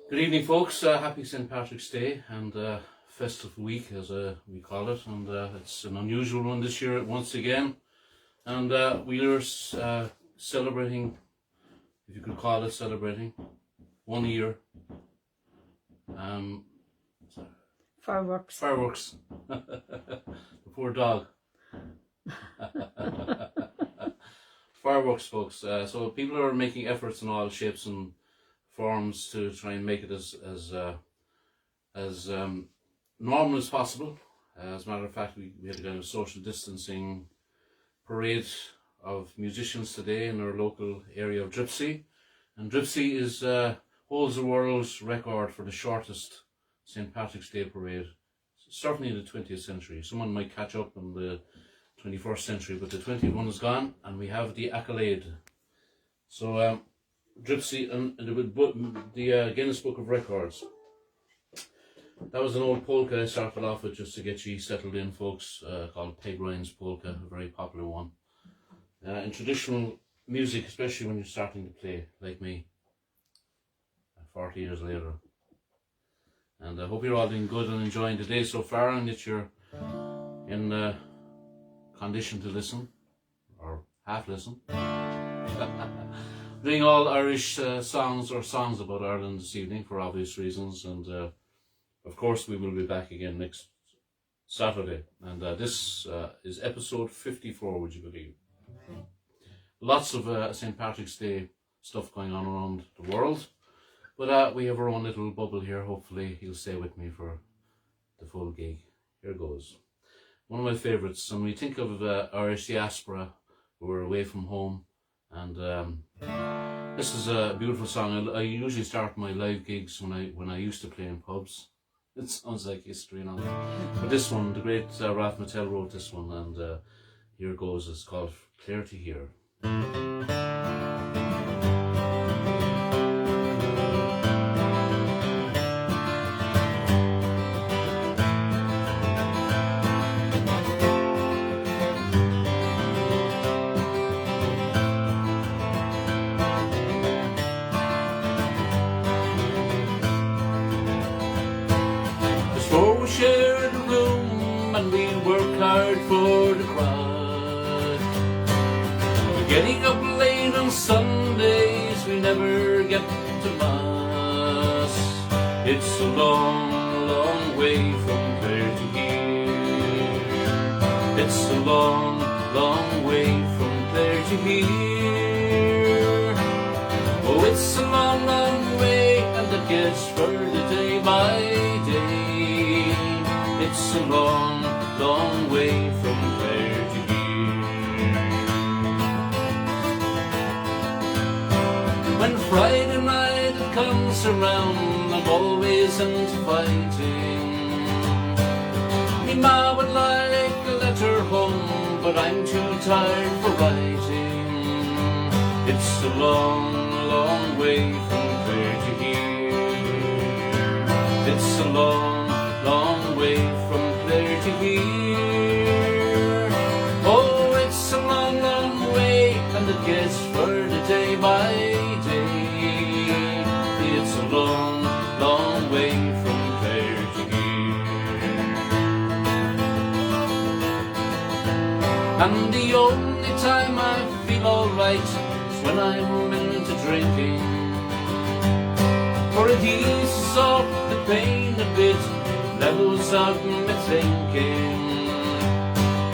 Good evening, folks. Happy St. Patrick's Day and festive week, as we call it. And it's an unusual one this year once again. And we are celebrating, if you could call it celebrating, 1 year. Fireworks. Fireworks. The poor dog. Fireworks, folks. So people are making efforts in all shapes and forms to try and make it as normal as possible. As a matter of fact, we had a kind of social distancing parade of musicians today in our local area of Dripsey, and Dripsey holds the world's record for the shortest St. Patrick's Day parade, certainly in the 20th century. Someone might catch up in the 21st century, but the 20th one is gone, and we have the accolade. So Dripsey and the Guinness Book of Records. That was an old polka I started off with just to get you settled in, folks, called Peg Ryan's Polka, a very popular one. In traditional music, especially when you're starting to play, like me, 40 years later. And I hope you're all doing good and enjoying the day so far, and that you're in condition to listen, or half listen. Doing all Irish songs or songs about Ireland this evening for obvious reasons, and of course we will be back again next Saturday, and this is episode 54, would you believe? Lots of St. Patrick's Day stuff going on around the world, but we have our own little bubble here. Hopefully you'll stay with me for the full gig. Here goes. One of my favourites, and we think of Irish diaspora who are away from home, and this is a beautiful song. I usually start my live gigs when I used to play in pubs. It sounds like history and all that. But this one, the great Ralph Mattel wrote this one, and here it goes. It's called Clare to Hear. Share the room and we work hard for the crowd. We're getting up late on Sundays, we never get to Mass. It's a long, long way from Clare to here. It's a long, long way from Clare to here. Oh, it's a long, long way, and it gets further day by day. It's a long, long way from Clare to here. When Friday night it comes around, I'm always into fighting. Me ma would like a letter home, but I'm too tired for writing. It's a long, long way from Clare to here. It's a long, long way from Clare to here. Oh, it's a long, long way, and it gets further day by day. It's a long, long way from Clare to here. And the only time I feel alright is when I'm into drinking, for it eases off the pain a bit, levels out my thinking.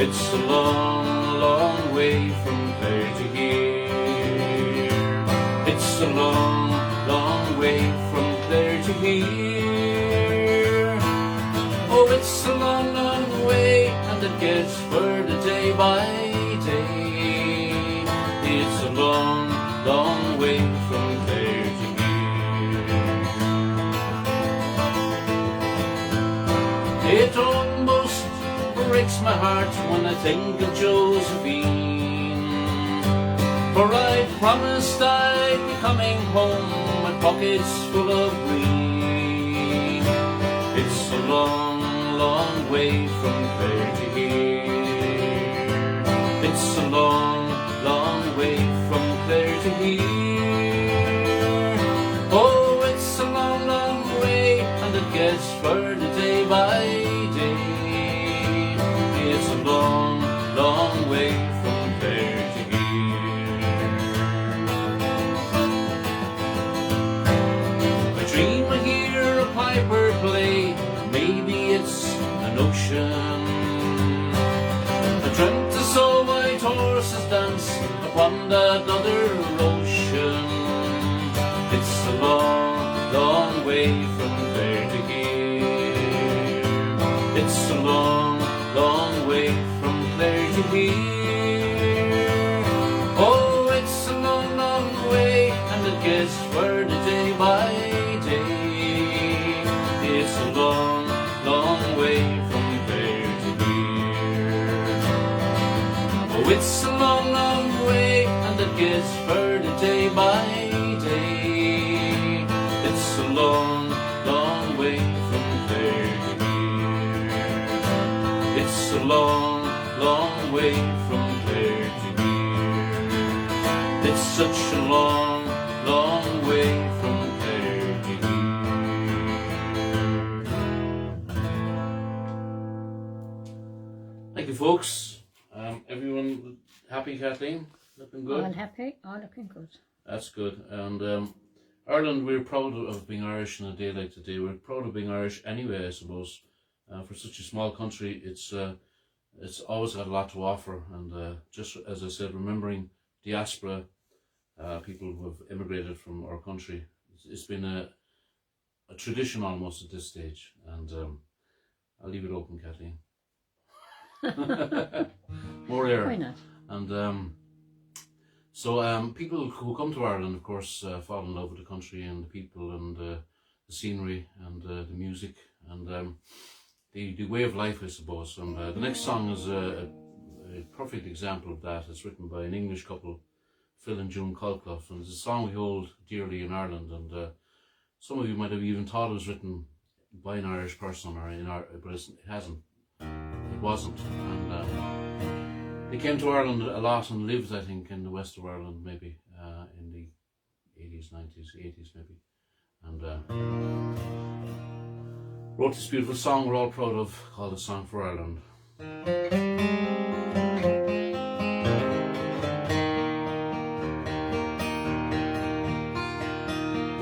It's a long, long way from Clare to here. It's a long, long way from Clare to here. Oh, it's a long, long way, and it gets further day by day. It's a long, long way from Clare to here. It almost breaks my heart when I think of Josephine, for I promised I'd be coming home with pockets full of green. It's a long, long way from Clare to here. It's a long, long way from Clare to here. Oh, it's a long, long ocean. I dreamt I saw white horses dance upon that other ocean. It's a long, long way from there to here. It's a long, long way from Clare to here. Oh, it's a long, long way, and it gets further day by day. It's a long, long way from there to here. Oh, it's a long, long way, and it gets further day by day. It's a long, long way from there to here. It's a long, long way from there to here. It's such a long, long way from Clare to here. Thank you, folks. Everyone happy, Kathleen? Looking good? All happy, all looking good. That's good. And Ireland, we're proud of being Irish on a day like today. We're proud of being Irish anyway, I suppose. For such a small country, it's always got a lot to offer. And just as I said, remembering diaspora, people who have immigrated from our country, it's been a tradition almost at this stage. And I'll leave it open, Kathleen. More air. Why not? And so people who come to Ireland, of course, fall in love with the country and the people and the scenery and the music and the way of life, I suppose. And the next song is a perfect example of that. It's written by an English couple, Phil and June Colclough, and it's a song we hold dearly in Ireland. And some of you might have even thought it was written by an Irish person, or but it hasn't. It wasn't. And they came to Ireland a lot and lived, I think, in the west of Ireland, maybe in the 80s, 90s, 80s, maybe. And wrote this beautiful song we're all proud of, called A Song for Ireland.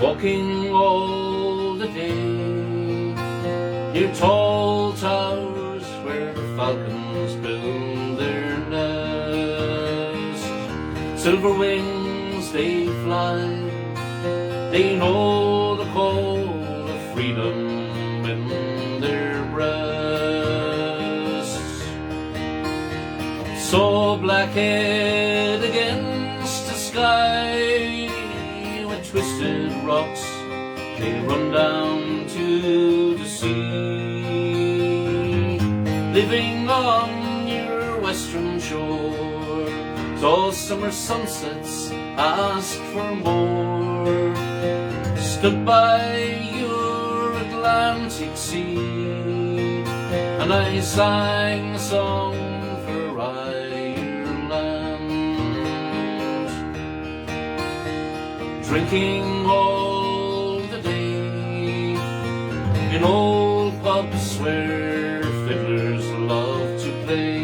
Walking all the day near tall towers where the falcons build their nest. Silver wings they fly, they know the call of freedom in their breasts. So blackhead against the sky, with twisted rocks they run down to the sea. Living on your western shore, tall summer sunsets ask for more. Stood by your Atlantic sea, and I sang a song for Ireland. Drinking all the day in old pubs where fiddlers love to play.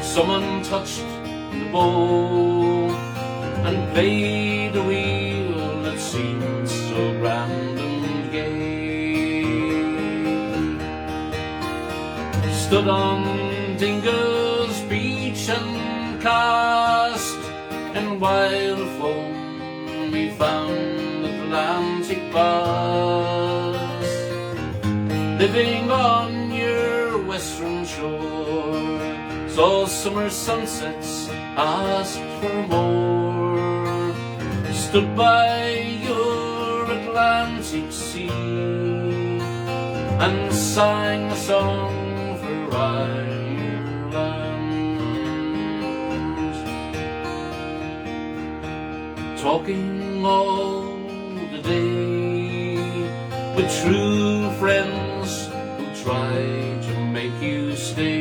Someone touched the bow and played a wheel that seemed so grand and gay. Stood on Dingle's beach and cast in wild foam we found Atlantic bass. Living on your western shore, saw summer sunsets, asked for more. Stood by your Atlantic sea and sang a song for Ireland. Talking all the day with true friends who try to make you stay,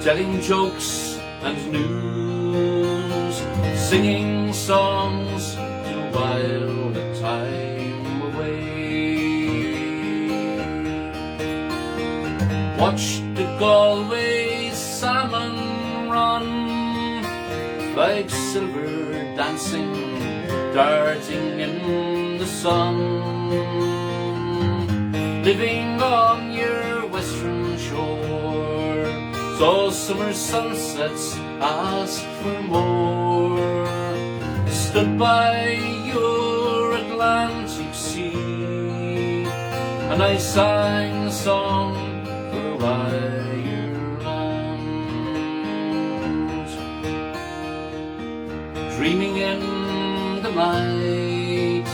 telling jokes and news, singing songs to while the time away. Watch the Galway salmon run like silver dancing, darting in the sun. living on your western shore. Saw summer sunsets, asked for more. Stood by your Atlantic Sea, and I sang a song for Ireland. Dreaming in the night,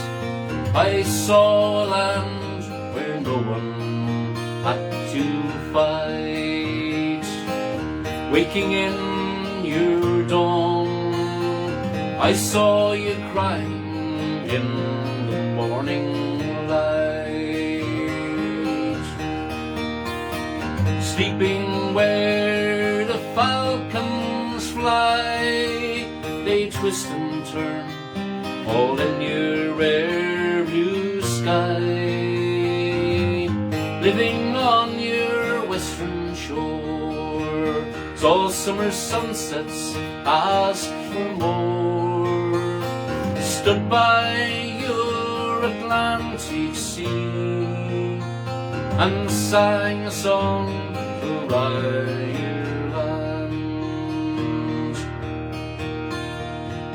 I saw a land where no one had to fight. Waking in your dawn, I saw you crying in the morning light. Sleeping where the falcons fly, they twist and turn, all in your rare blue sky. Living on your western shore, saw summer sunsets, asked for more. Stood by your Atlantic Sea, and sang a song for Ireland.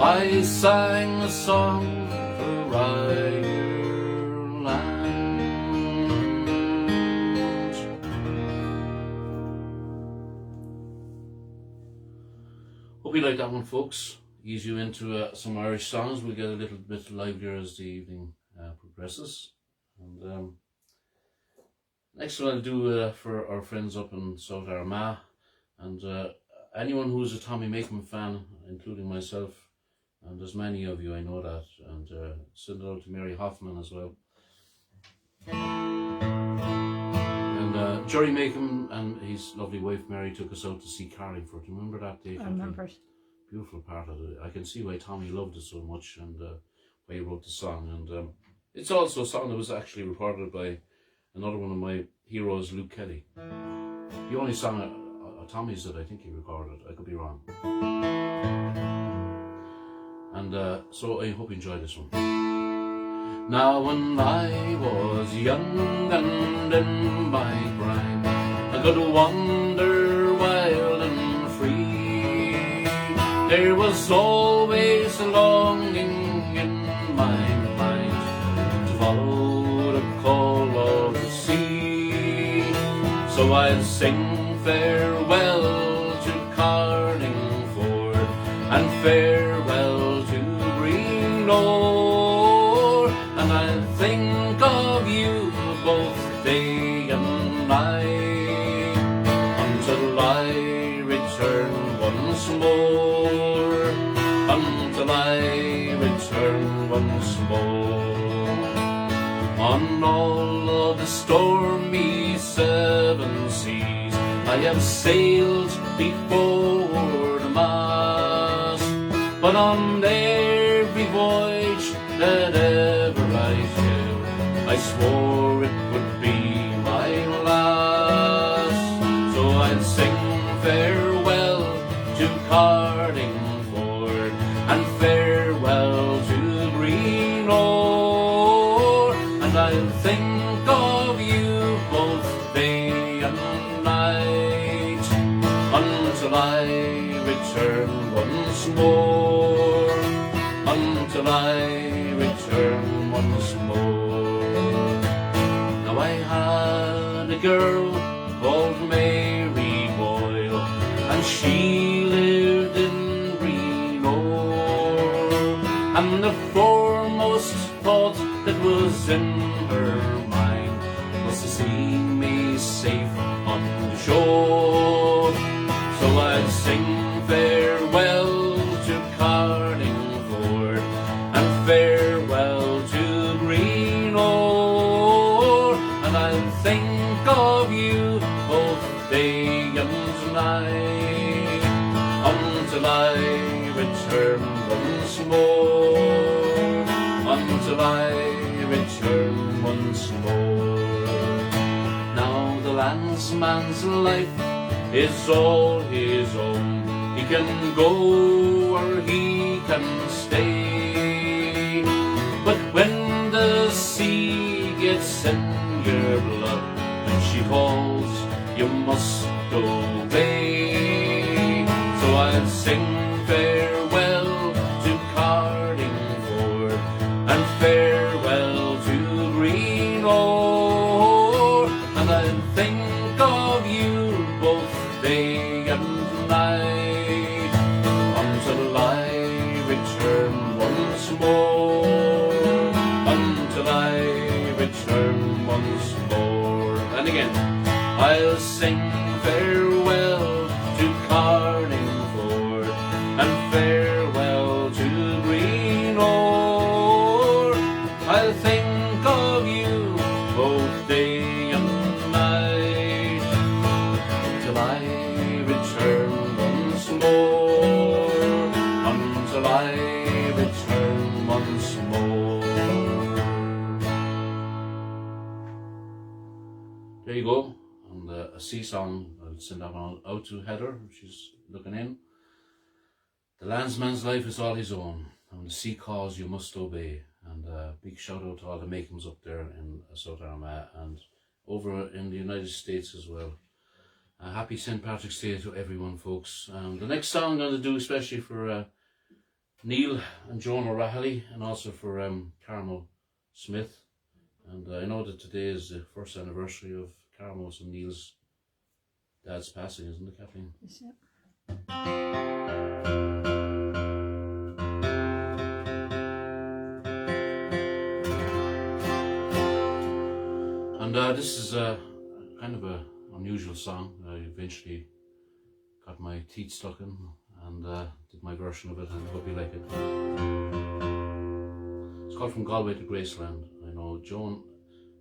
I sang a song for Ireland. Hope you like that one, folks. Ease you into some Irish songs. We'll get a little bit livelier as the evening progresses. And next one I'll do for our friends up in South Armagh, and anyone who's a Tommy Makem fan, including myself, and there's many of you, I know that, and send it out to Mary Hoffman as well. And Jerry Makem and his lovely wife Mary took us out to see Carlingford. Do you remember that day? I remember it. Beautiful part of it. I can see why Tommy loved it so much, and why he wrote the song. And it's also a song that was actually recorded by another one of my heroes, Luke Kelly. The only song Tommy's that I think he recorded. I could be wrong. And so I hope you enjoy this one. Now when I was young and in my prime, I could wander wild and free. There was always a longing in my mind to follow the call of the sea. So I'd sing farewell to Carlingford and farewell to Greenore, and I'll think of you both day and night until I return once more, until I return once more. On all of the stormy seven seas I have sailed before the mast, but on every voyage that ever I sailed, I swore it would be my last. So I'd sing farewell to Carlingford and farewell to Greenore, and I'll think of you both day and night until I return once more, until I return once more. Now I had a girl called Mary Boyle, and she lived in Greenore, and the foremost thought that was in her mind was to see me safe on the shore. So I'd sing farewell to Carlingford and farewell to Greenore, and I'll think of you both day and night until I return once more, until I return once more. Now the landsman's life is all his own. He can go or he can stay, but when the sea gets in your blood, farewell to Carlingford, and farewell to green Oar, and I'll think of you both day and night, until I return once more, until I return once more. And again, I'll sing farewell to Carlingford, and farewell to green Oar. I'll think of you both day and night, until I return once more, until I return once more. There you go. And a sea song, I'll send that one out to Heather if she's looking in. The landsman's life is all his own, and when the sea calls you must obey. And a big shout out to all the Makems up there in South Armagh and over in the United States as well. Happy St. Patrick's Day to everyone, folks. The next song I'm going to do especially for Neil and Joan O'Rahilly, and also for Carmel Smith. And I know that today is the first anniversary of Carmel's and Neil's dad's passing, isn't it, Kathleen? Yes, yeah. And this is kind of an unusual song. I eventually got my teeth stuck in and did my version of it, and I hope you like it. It's called From Galway to Graceland. I know Joan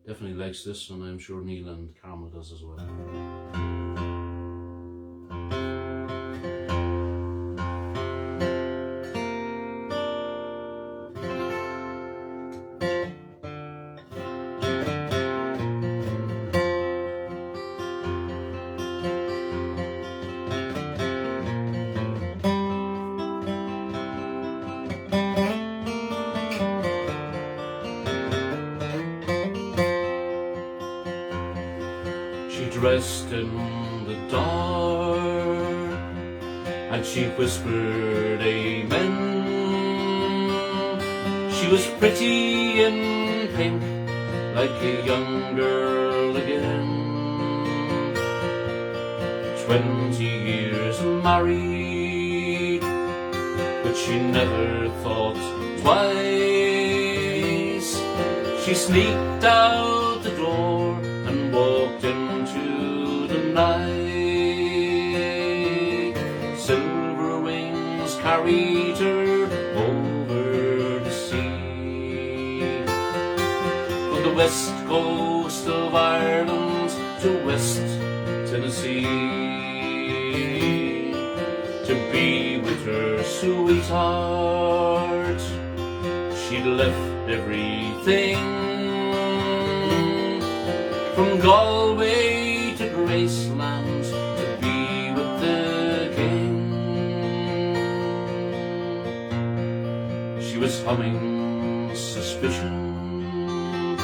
definitely likes this, and I'm sure Neil and Carmel does as well. Dressed in the dark, and she whispered amen. She was pretty in pink, like a young girl again. 20 years married, but she never thought twice. She sneaked out the door and walked into the night. Silver wings carried her over the sea, from the west coast of Ireland to West Tennessee, to be with her sweetheart. She'd left everything, from Galway to Graceland, to be with the king. She was humming Suspicion,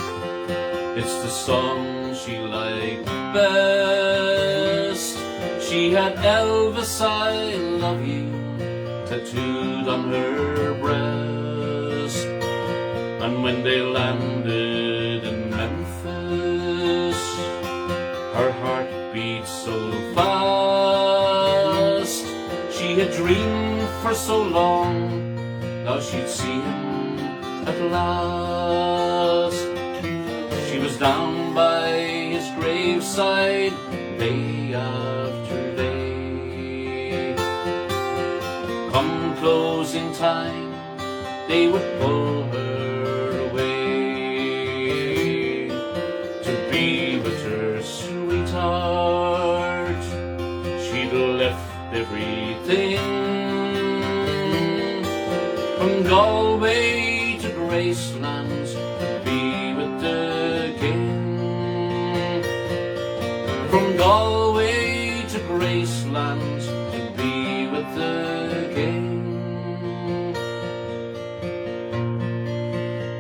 it's the song she liked best. She had Elvis, I love you, tattooed on her breast. And when they landed in Memphis, her heart beat so fast. She had dreamed for so long, now she'd see him at last. She was down by his graveside day after day. Come closing time, they would pull her away to be with her sweetheart. She'd left everything, from Galway to Graceland, to be with the king. From Galway to Graceland, to be with the king.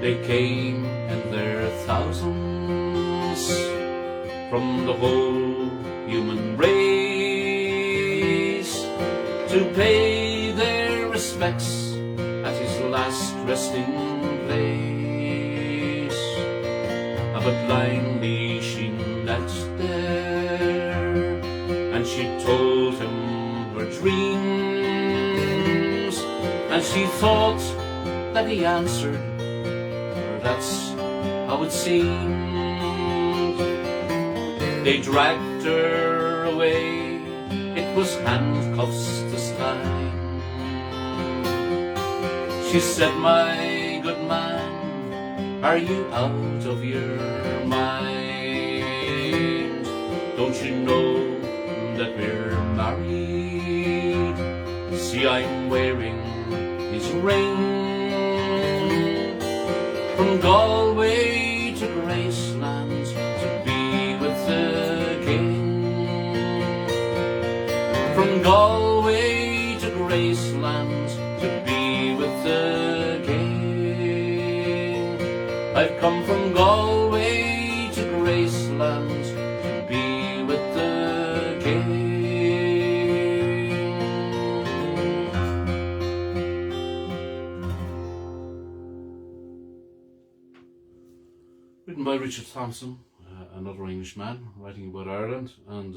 They came in their thousands, from the whole human race, to pay their respects at his last resting place. But blindly she knelt there, and she told him her dreams, and she thought that he answered her, that's how it seemed. They dragged her away, it was handcuffs this time. She said, my good man, are you out of your mind? Don't you know that we're married? See, I'm wearing his ring. From Galway to Graceland to be with the king. From Galway to Graceland to be with the king. I've come from Galway to Graceland to be with the king. Written by Richard Thompson, another Englishman writing about Ireland. And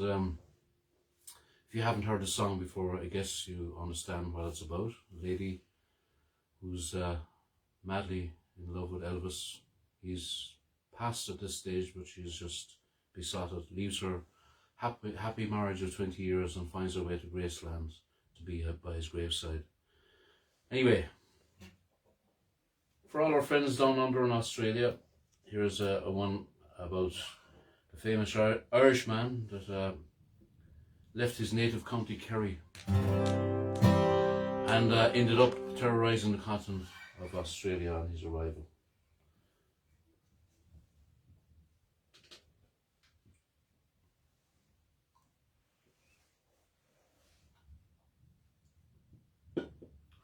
if you haven't heard the song before, I guess you understand what it's about. A lady who's madly in love with Elvis. He's past at this stage, but she's just besotted. Leaves her happy marriage of 20 years and finds her way to Graceland to be by his graveside. Anyway, for all our friends down under in Australia, here's a one about the famous Irishman that left his native county Kerry and ended up terrorising the continent of Australia on his arrival.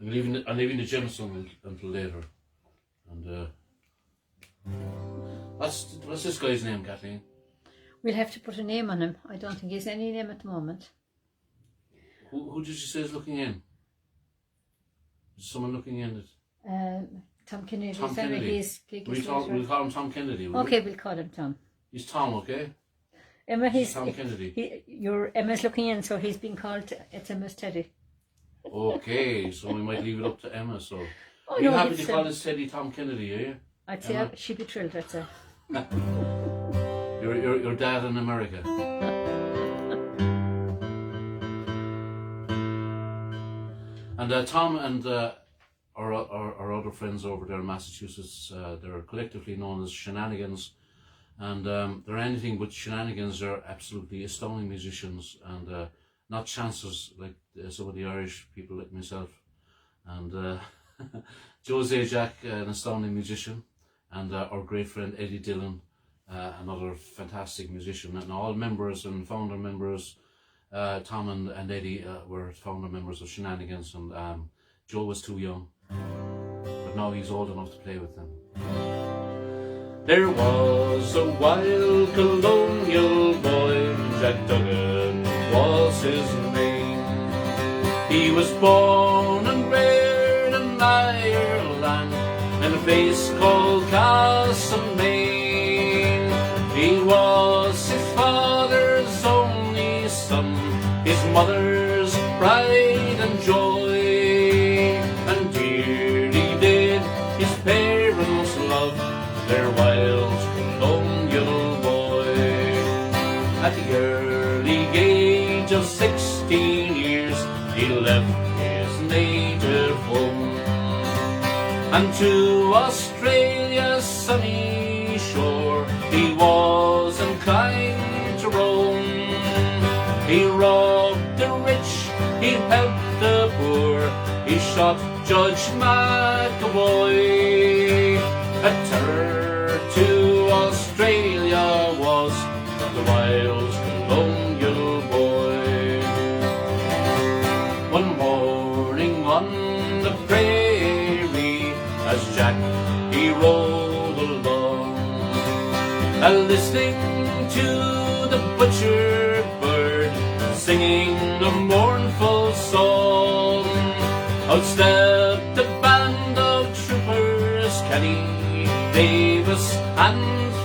I'm leaving the Jameson until later. And what's this guy's name, Kathleen? We'll have to put a name on him. I don't think he's any name at the moment. Who did you say is looking in? Is someone looking in it? Tom Kennedy. Tom Kennedy. We'll call him Tom Kennedy. Okay, we'll call him Tom. He's Tom, okay? Emma, he's Tom Kennedy. Your Emma's looking in, so he's been called. It's Emma's Teddy. Okay, so we might leave it up to Emma. So, oh, are you happy to call his Teddy Tom Kennedy? Are you? I'd say she'd be thrilled. I'd say. Your dad in America. And Tom and our other friends over there in Massachusetts, they're collectively known as Shenanigans, and they're anything but shenanigans. They're absolutely astounding musicians, and not chancers like some of the Irish people like myself. And Joe Zajac, an astounding musician, and our great friend Eddie Dillon, another fantastic musician, and all members and founder members. Tom and Eddie were founder members of Shenanigans, and Joe was too young, but now he's old enough to play with them. There was a wild colonial boy, Jack Duggan was his name. He was born and reared in Ireland in a place called Castlemaine. He was his father's only son, his mother's pride and joy, and dearly did his parents love their wild colonial boy. At the early age of 16 years, he left his native home, and to Australia's sunny shore he was inclined to roam. He robbed the rich, he helped the poor, he shot Judge McAvoy. A terror to Australia was the wild colonial boy. One morning on the prairie, as Jack he rolled along, listening to the butcher bird singing a mournful song, outstanding Kelly, Davis and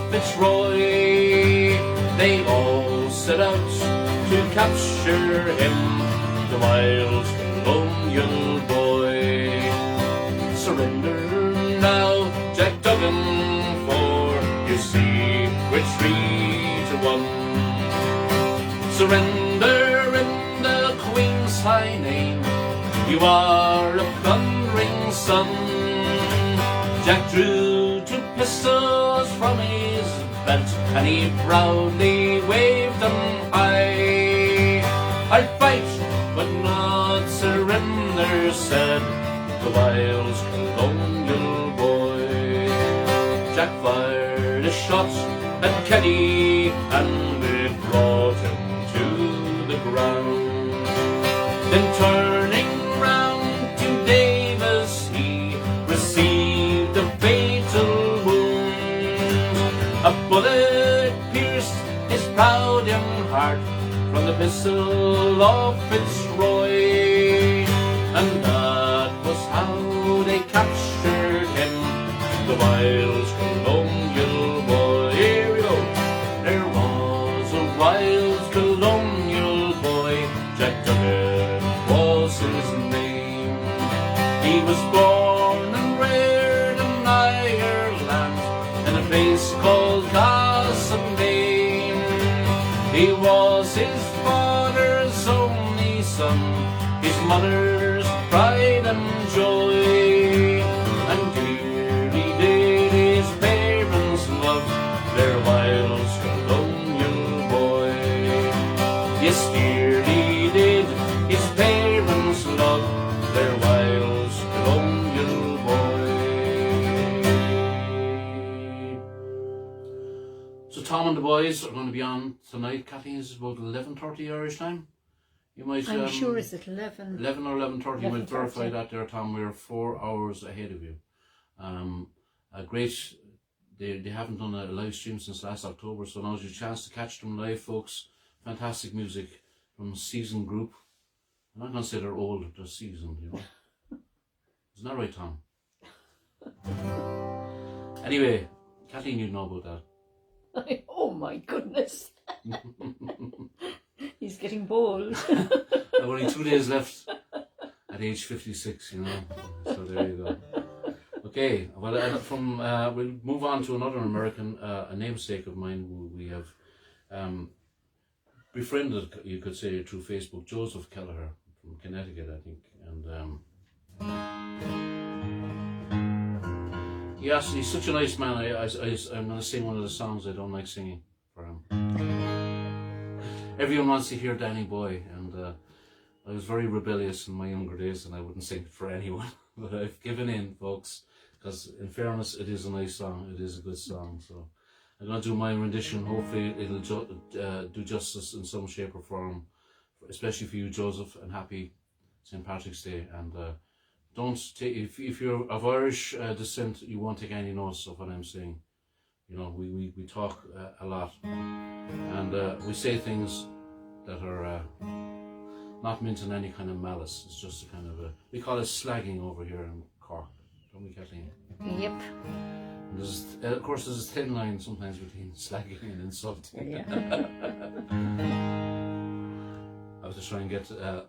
Fitzroy, they all set out to capture him, the Wild Colonial Boy. Surrender now, Jack Duggan, for you see we're 3-1. Surrender in the Queen's high name, you are a plundering son. Jack drew 2 pistols from his belt and he proudly waved them high. I'll fight but not surrender, said the Wild Colonial Boy. Jack fired a shot at Kelly and it brought him to the ground. Then turning round to Davis, he received a fatal wound. A bullet pierced his proud young heart from the pistol of Fitzroy, and that was how they captured him, the Wild Colonial Boy. Here we go. There was a Wild Colonial Boy, Jack Duggan was his name. He was born and reared in Ireland in a place called Galway. He was his father's only son, his mother's pride and joy, and dearly did his parents love their Wild Colonial Boy. Yes, dearly did his parents love their Wild Colonial Boy. So Tom and the boys are going to be on tonight. Kathleen, is about 11:30 Irish time. You might. I'm sure it's at 11. 11 or 11:30. You might 11:30. verify that there, Tom. We're 4 hours ahead of you. A great. They haven't done a live stream since last October, so now's your chance to catch them live, folks. Fantastic music from seasoned group. I'm not going to say they're old, they're seasoned, you know. Isn't that right, Tom? Anyway, Kathleen, you know about that. Oh my goodness. He's getting bold. I've only 2 days left at age 56, you know. So there you go. Okay, well, we'll move on to another American, a namesake of mine who we have befriended, you could say, through Facebook, Joseph Kelleher from Connecticut, I think. And yes, he's such a nice man. I'm going to sing one of the songs I don't like singing for him. Everyone wants to hear Danny Boy, and I was very rebellious in my younger days, and I wouldn't sing it for anyone. But I've given in, folks, because in fairness, it is a nice song. It is a good song. So I'm going to do my rendition. Hopefully, it'll do justice in some shape or form, especially for you, Joseph, and happy St. Patrick's Day. And don't take, if you're of Irish descent, you won't take any notice of what I'm saying. You know, we talk a lot, and we say things that are not meant in any kind of malice. It's just a kind of we call it slagging over here in Cork, don't we, Kathleen? Yep. And of course, there's a thin line sometimes between slagging and insulting. Yeah. I was just trying to get to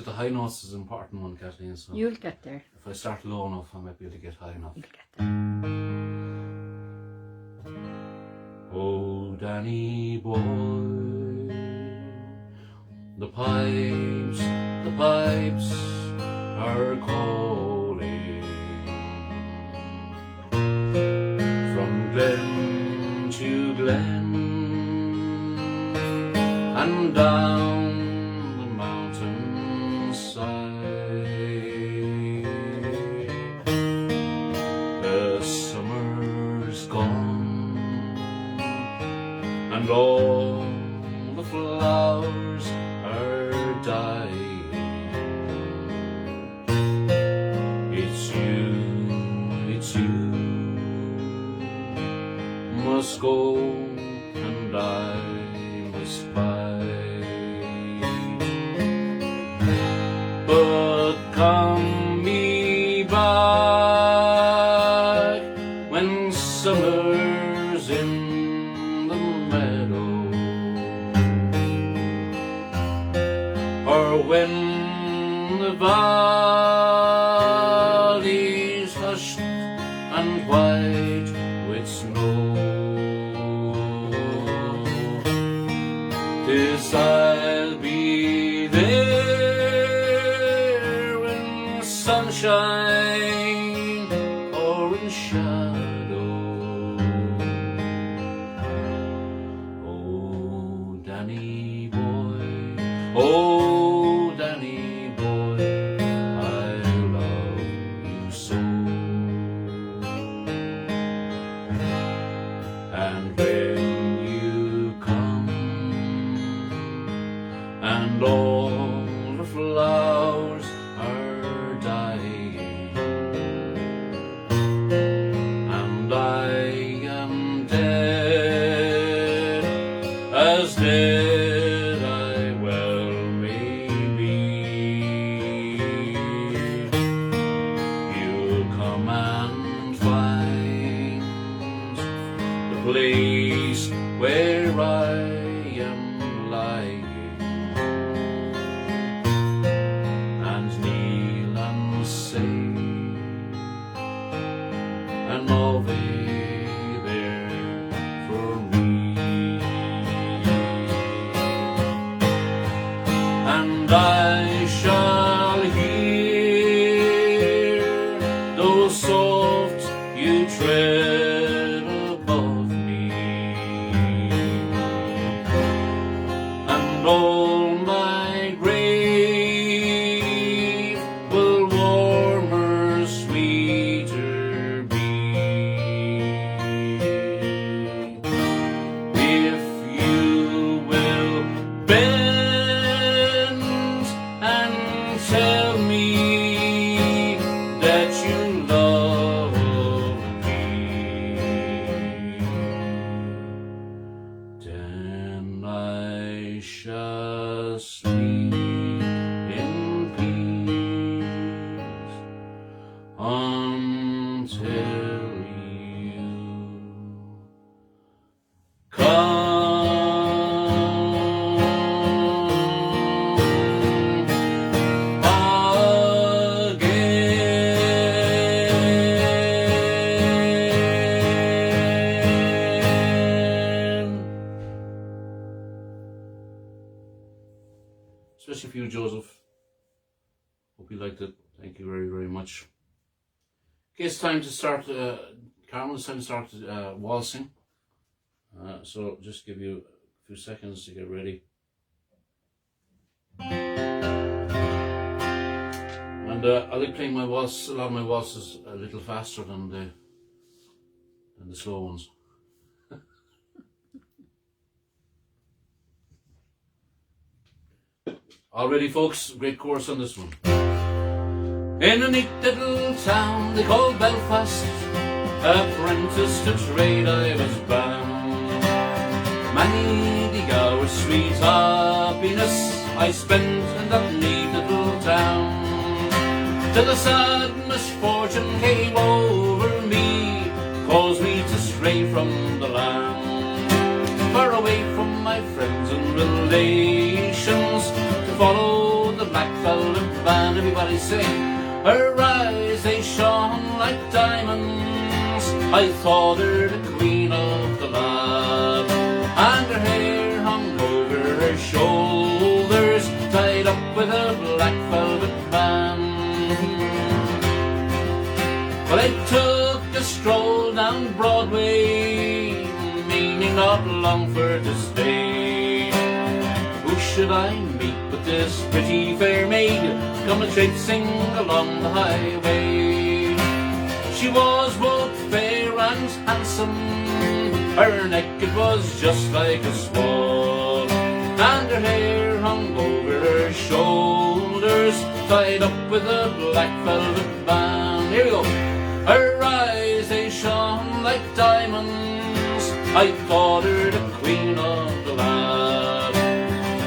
the high notes is an important one, Kathleen. So You'll get there. if I start low enough, I might be able to get high enough. You'll get there. Oh, Danny boy, the pipes are calling from glen to glen and down the mountainside. The summer's gone and all the flowers are dying. shine or in shadow. Oh, Danny boy, oh, Danny boy, I love you so. And when you come and all the flowers are dying, and I am dead, as dead I well may be, you'll come and find the place where I am lying, and kneel and say an Ave there for me. And I shall hear those soft you tread above me, and all my grave will warmer, sweeter be, if you will bend and tell me that you love me. Then I shall sleep in peace until you come again. Especially for you, Joseph. Hope you liked it. Thank you very, very much. Okay, it's time to start, Carmel, it's time to start waltzing. So just give you a few seconds to get ready. And I like playing my waltz, a lot of my waltzes a little faster than the slow ones. All ready, folks? Great chorus on this one. In a neat little town they called Belfast, apprentice to trade I was bound. Many the hours sweet happiness I spent in that neat little town, till a sad misfortune came over me, caused me to stray from the land, far away from my friends and relations, to follow the black velvet band. Everybody sing. Her eyes, they shone like diamonds, I thought her the queen of the land, and her hair hung over her shoulders, tied up with a black velvet band. Well, I took a stroll down Broadway, meaning not long for to stay. Who should I meet but this pretty fair maid, come traipsing along the highway? She was both fair and handsome, her neck it was just like a swan, and her hair hung over her shoulders, tied up with a black velvet band. Here we go. Her eyes, they shone like diamonds, I thought her the queen of the land.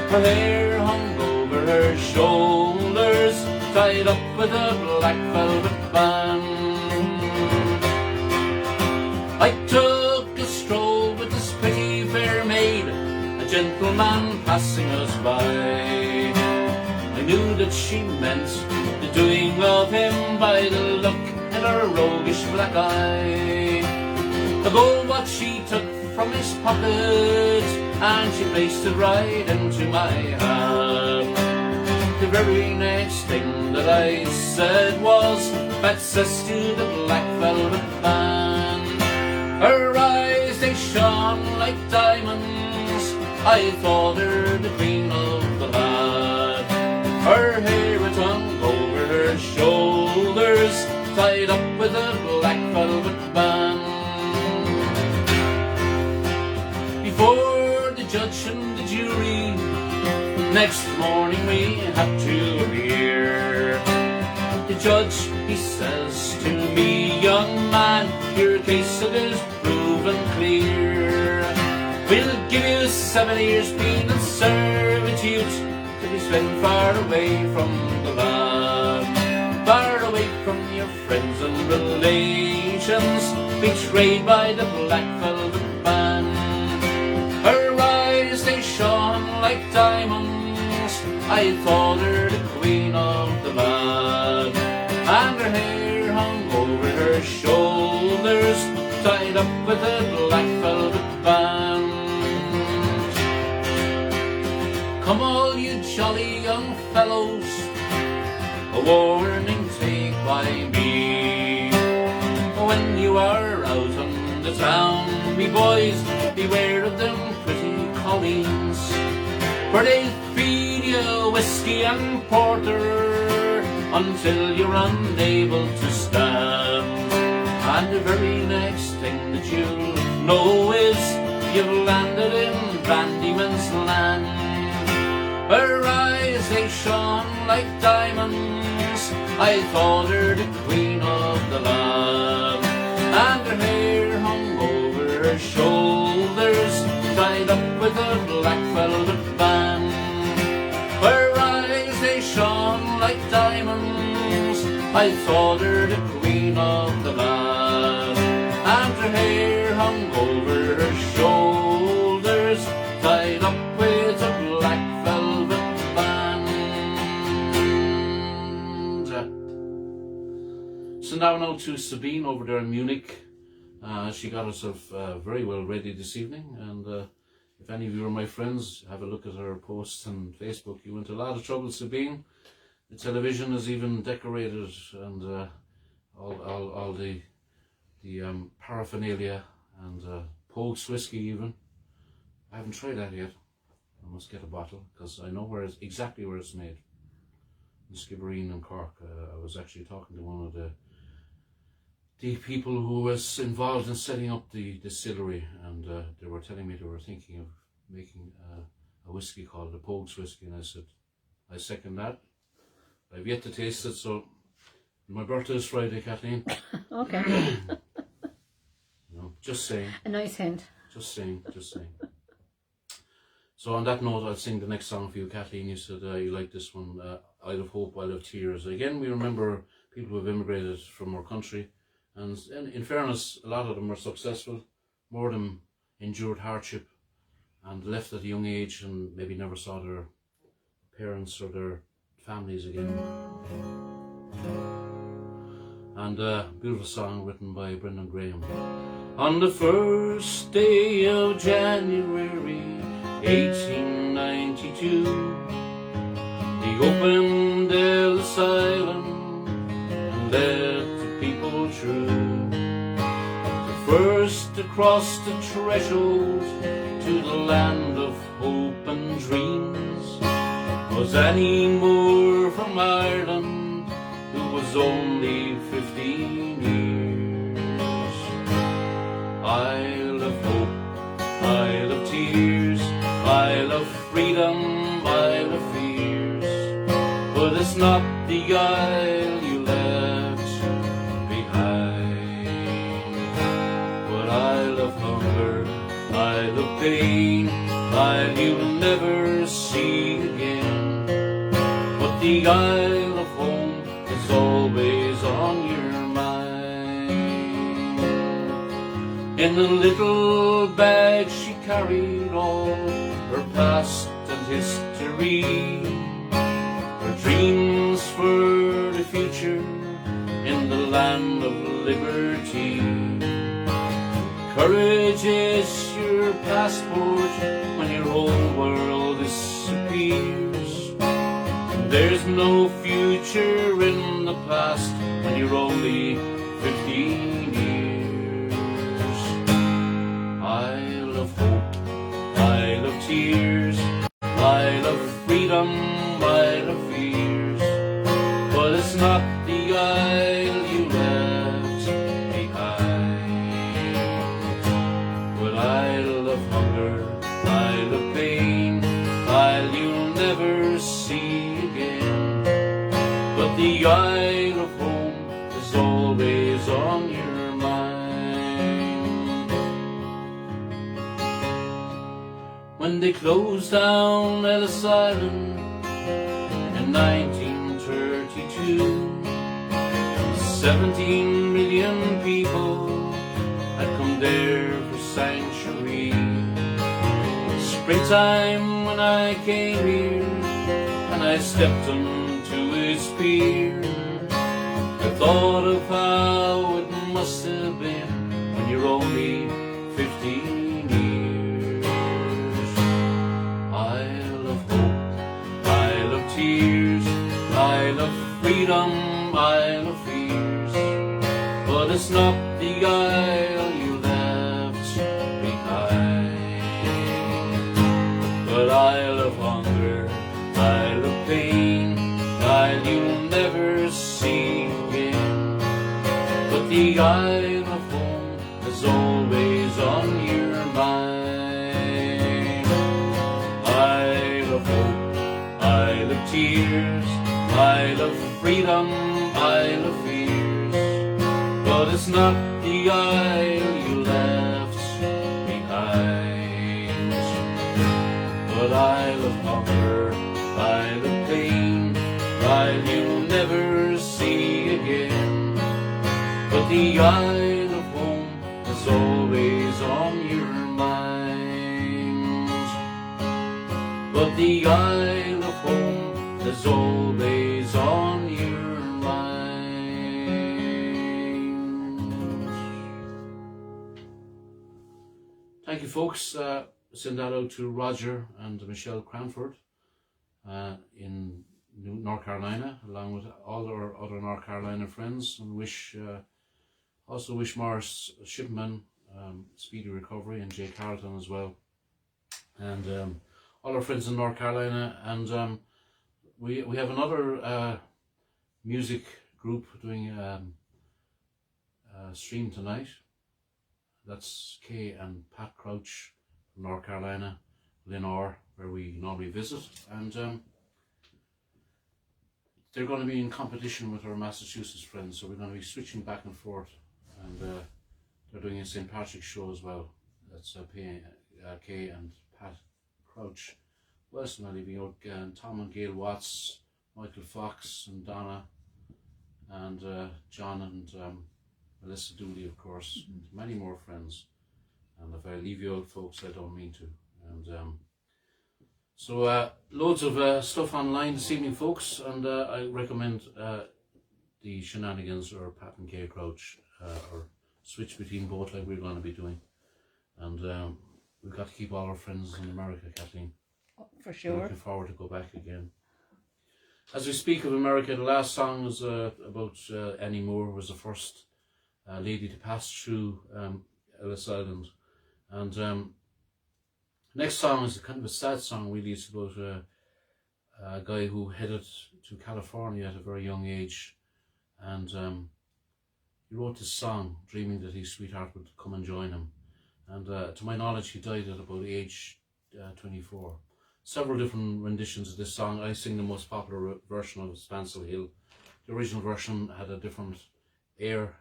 Her hair hung over her shoulders, tied up with a black velvet band. I took a stroll with this pretty fair maid, a gentleman passing us by. I knew that she meant the doing of him by the look in her roguish black eye. The gold watch she took from his pocket, and she placed it right into my hand. the very next thing that I said was, "Bad cess to the black velvet band." Her eyes, they shone like diamonds, I thought her the queen of the land. Her hair it hung over her shoulders, tied up with a black velvet band. Before the judge and the jury, next morning we had to appear. The judge, he says to me, "Young man, your case it is proven clear. We'll give you 7 years penal servitude to be spent far away from the land, far away from your friends and relations, betrayed by the black velvet band." Her eyes, they shone like diamonds, I thought her the queen of the land. And her hair hung over her shoulders, tied up with a black velvet band. Come all you jolly young fellows, a warning take by me. When you are out on the town, me boys, beware of them pretty colleens, for they'll feed you whiskey and porter until you're unable to stand. And the very next thing that you'll know is you've landed in Bandyman's land. Her eyes, they shone like diamonds, I thought her the queen of the land. And her hair hung over her shoulders, tied up with a black velvet band. Her eyes, they shone like diamonds, I thought her the queen of the land. And her hair hung over her shoulders, tied up with a black velvet band. So now to Sabine over there in Munich. She got herself very well ready this evening, and if any of you are my friends, have a look at her posts on Facebook. You went to a lot of trouble, Sabine. The television is even decorated, and all the paraphernalia, and Polk's whiskey even. I haven't tried that yet. I must get a bottle, because I know exactly where it's made. In Skibbereen and Cork. I was actually talking to one of the people who was involved in setting up the distillery, and they were telling me they were thinking of making a whiskey called the Polk's whiskey, and I said, I second that. I've yet to taste it, so my birthday is Friday, Kathleen. Okay. No, just saying. A nice hint. Just saying. So on that note, I'll sing the next song for you, Kathleen. You said you like this one, Isle of Hope, Isle of Tears. Again, we remember people who have immigrated from our country, and in fairness, a lot of them were successful. More of them endured hardship and left at a young age and maybe never saw their parents or their families again. And a beautiful song written by Brendan Graham. On the first day of January 1892, he opened Ellis Island and let the people through. The first across the threshold to the land of hope and dreams was Annie Moore from Ireland, who was only 15 years. Isle of hope, Isle of tears, Isle of freedom, Isle of fears, but it's not the isle you left behind. But Isle of hunger, Isle of pain, Isle you'll never see again. But the Isle of home is always on your mind. In a little bag she carried all her past and history, her dreams for the future in the land of liberty. Courage is your passport when your whole world disappears, and there's no future in the past when you're only 15 years. Isle of hope, Isle of tears, Isle of freedom, Isle of fears. But it's not the isle you left behind. But Isle of hunger, Isle of pain, Isle you'll never see again. But the Isle of home is always on your mind. When they closed down Ellis Island in 1932, 17 million people had come there for sanctuary. Springtime when I came here and I stepped onto its pier, I thought of how it must have been when you're only 15 years. Isle of hope, Isle of tears, Isle of freedom, Isle of fears. But it's not the isle you left behind. But Isle of hunger, Isle of pain, Isle you'll never see again. But the Isle of home is always on your mind. Isle of hope, Isle of tears, Isle of freedom, Isle of fears. But it's not the isle you left behind. But Isle of hunger, Isle of pain, Isle you'll never see again. But the Isle of home is always on your mind. But the Isle of home is always on your mind. Thank you, folks. Send that out to Roger and Michelle Cranford in North Carolina, along with all our other North Carolina friends, and also wish Morris Shipman speedy recovery, and Jay Carlton as well, and all our friends in North Carolina. And we have another music group doing a stream tonight. That's Kay and Pat Crouch from North Carolina, Lenore, where we normally visit, and they're going to be in competition with our Massachusetts friends, so we're going to be switching back and forth, and they're doing a St. Patrick's show as well. That's Kay and Pat Crouch. What else am I leaving out? Tom and Gail Watts, Michael Fox and Donna, and John and Melissa Dooley, of course, and many more friends. And if I leave you out, folks, I don't mean to. And so loads of stuff online this evening, folks, and I recommend the Shenanigans or Pat and Kay Crouch, or switch between both like we're going to be doing. And we've got to keep all our friends in America, Kathleen. Oh, for sure. We're looking forward to go back again. As we speak of America, the last song was about Annie Moore, was the first lady to pass through Ellis Island. And next song is kind of a sad song, really. It's about a guy who headed to California at a very young age, and he wrote this song dreaming that his sweetheart would come and join him. And to my knowledge, he died at about age 24. Several different renditions of this song. I sing the most popular version of Spancil Hill. The original version had a different air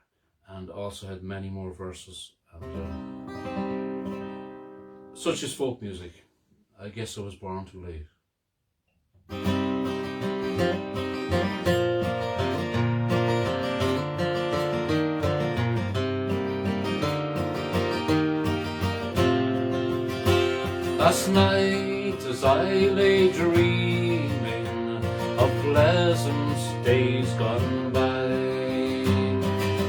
and also had many more verses. And such is folk music. I guess I was born too late. Last night as I lay dreaming of pleasant days gone by,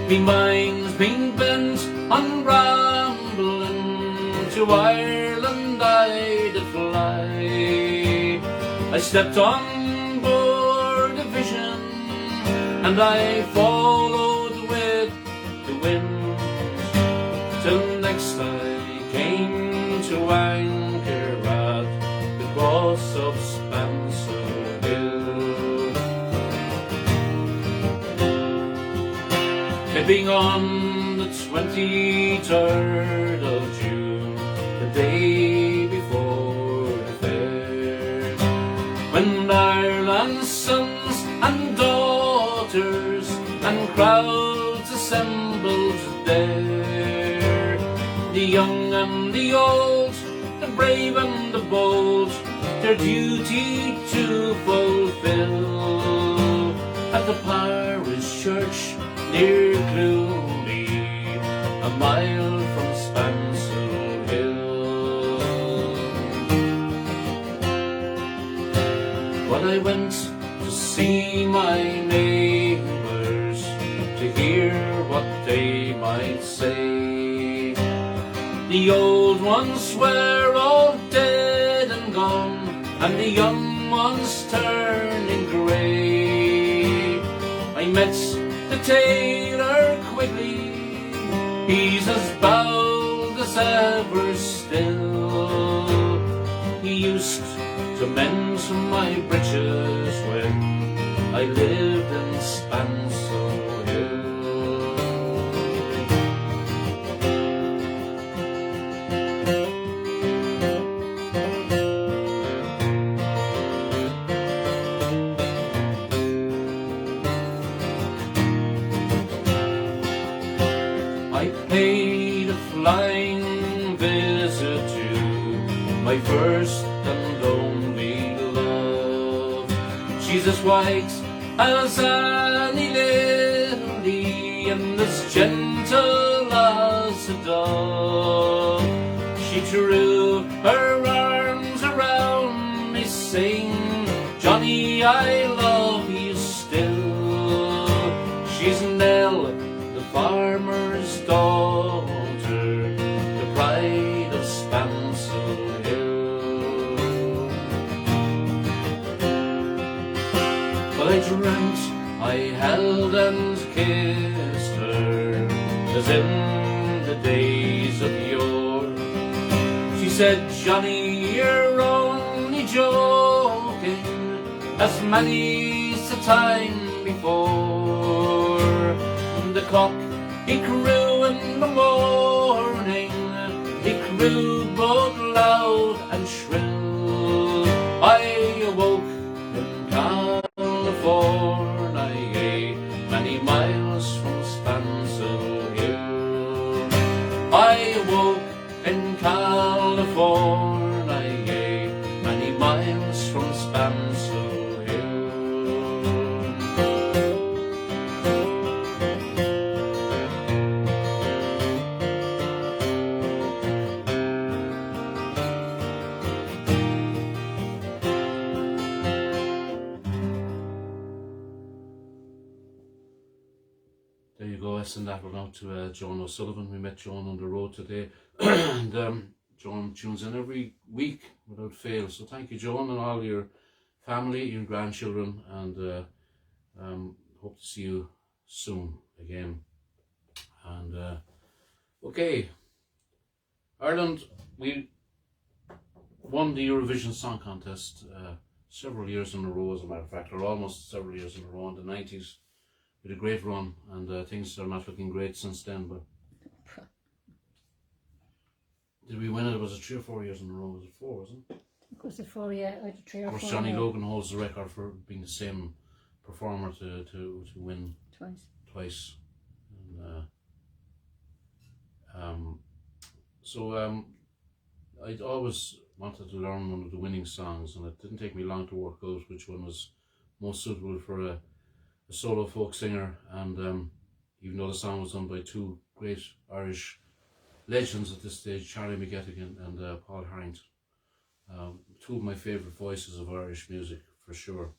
me mind's been bent on rambling to Ireland I did fly. I stepped on board and I followed with the wind till next I came to anchor at the cross of Spancil Hill. Tipping on the 23rd of June, the day before the fair, when Ireland's sons and daughters and crowds assembled there, the young and the old, the brave and the bold, their duty to fulfill at the parish church near Clooney, a mile from Spancil Hill. But I went to see my neighbours, to hear what they might say. The old ones were all dead and gone, and the young ones turning grey. I met the tailor quickly, he's as bowed as ever still. He used to mend my breeches when I lived in Spancil Hill. I paid a flying visit to my first and only love. She's as white as any lily and as gentle as a dove. She threw her arms around me saying, Johnny, I love you still. She's Nell, the farmer's daughter, the pride of Spancil Hill. But I dreamt I held and kissed her as in the days of yore. She said, Johnny, you're only joking, as many's the time before. The cock, he crew in the morning, he crew both loud and shrill. I awoke in California, many miles from Spancil Hill. I awoke in California, many miles from Spancil Hill. There you go. I send that one out to Joan O'Sullivan. We met Joan on the road today, and Joan tunes in every week without fail. So thank you, Joan, and all your family, your grandchildren, and hope to see you soon again. And okay, Ireland, we won the Eurovision Song Contest several years in a row, as a matter of fact, or almost several years in a row in the 90s. We had a great run, and things are not looking great since then, but did we win it? Was it 3 or 4 years in a row? Was it 4, wasn't it? Was it 4, yeah, I did 3 or 4. Of course, Johnny Logan holds the record for being the same performer to win twice. And, I'd always wanted to learn one of the winning songs, and it didn't take me long to work out which one was most suitable for a solo folk singer. And even though the song was done by 2 great Irish legends at this stage, Charlie McGettigan and Paul Heinz, 2 of my favourite voices of Irish music for sure.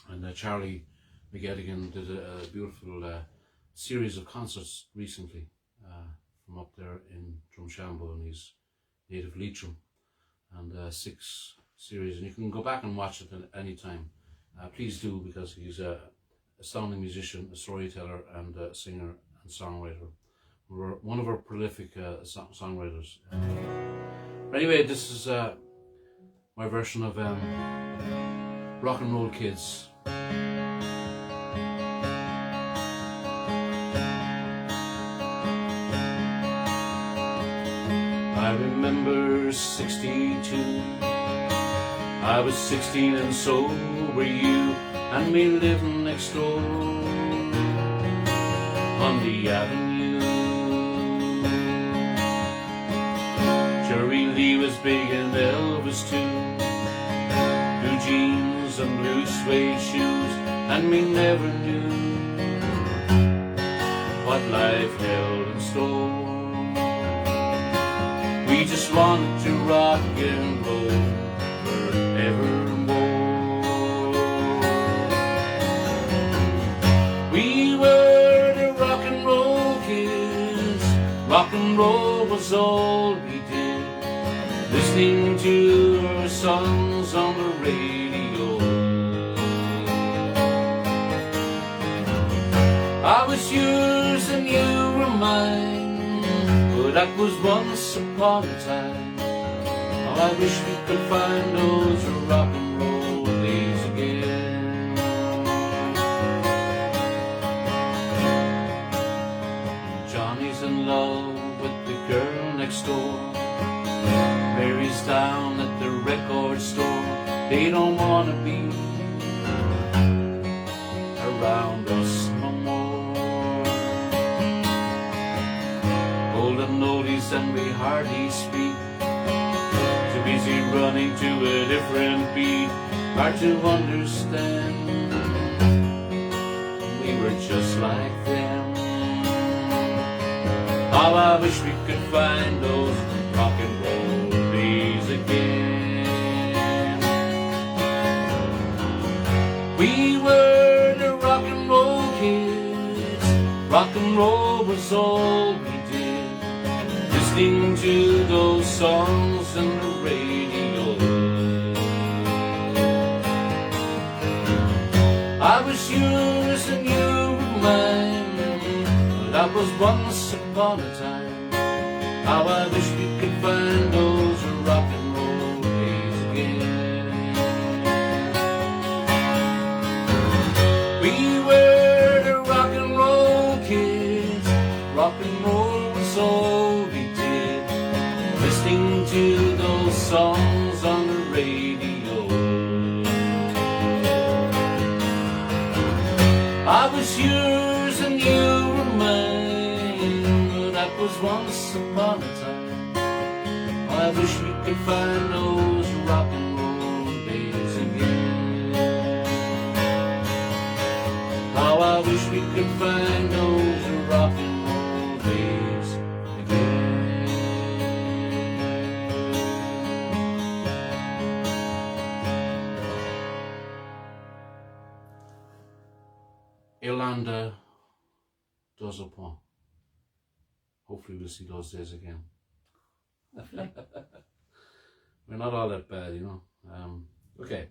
And Charlie McGettigan did a beautiful series of concerts recently from up there in Drumshambo in his native Leitrim, and 6 series, and you can go back and watch it at any time. Please do, because he's a astounding musician, a storyteller, and a singer and songwriter. One of our prolific songwriters. Anyway, this is my version of Rock and Roll Kids. I remember 62. I was 16 and so were you, and me living next door on the avenue. Jerry Lee was big and Elvis too, blue jeans and blue suede shoes, and me never knew what life held in store. We just wanted to rock and roll forevermore. We were the rock and roll kids. Rock and roll was all we did, listening to our songs on the radio. I was yours and you were mine, but that was once upon a time. Oh, I wish we could find those rock and roll days again. Johnny's in love with the girl next door, Mary's down at the record store. They don't want to be around us no more. Golden oldies and we hardly speak, too busy running to a different beat. Hard to understand, we were just like them. How I wish we could find those rock and roll days again. We were the rock and roll kids. Rock and roll was all we did, listening to those songs on the radio. I was yours and you were mine, but that was once upon a time. How I wish we could find those rock and roll days again. We were the rock and roll kids. Rock and roll was all we did, listening to those songs on the radio. I was yours and you were mine, but that was once upon a time. I wish we could find those rock and roll days again. How I wish we could find those rock and roll days again. Irlanda does a point. Hopefully we'll see those days again. We're not all that bad, you know. Okay.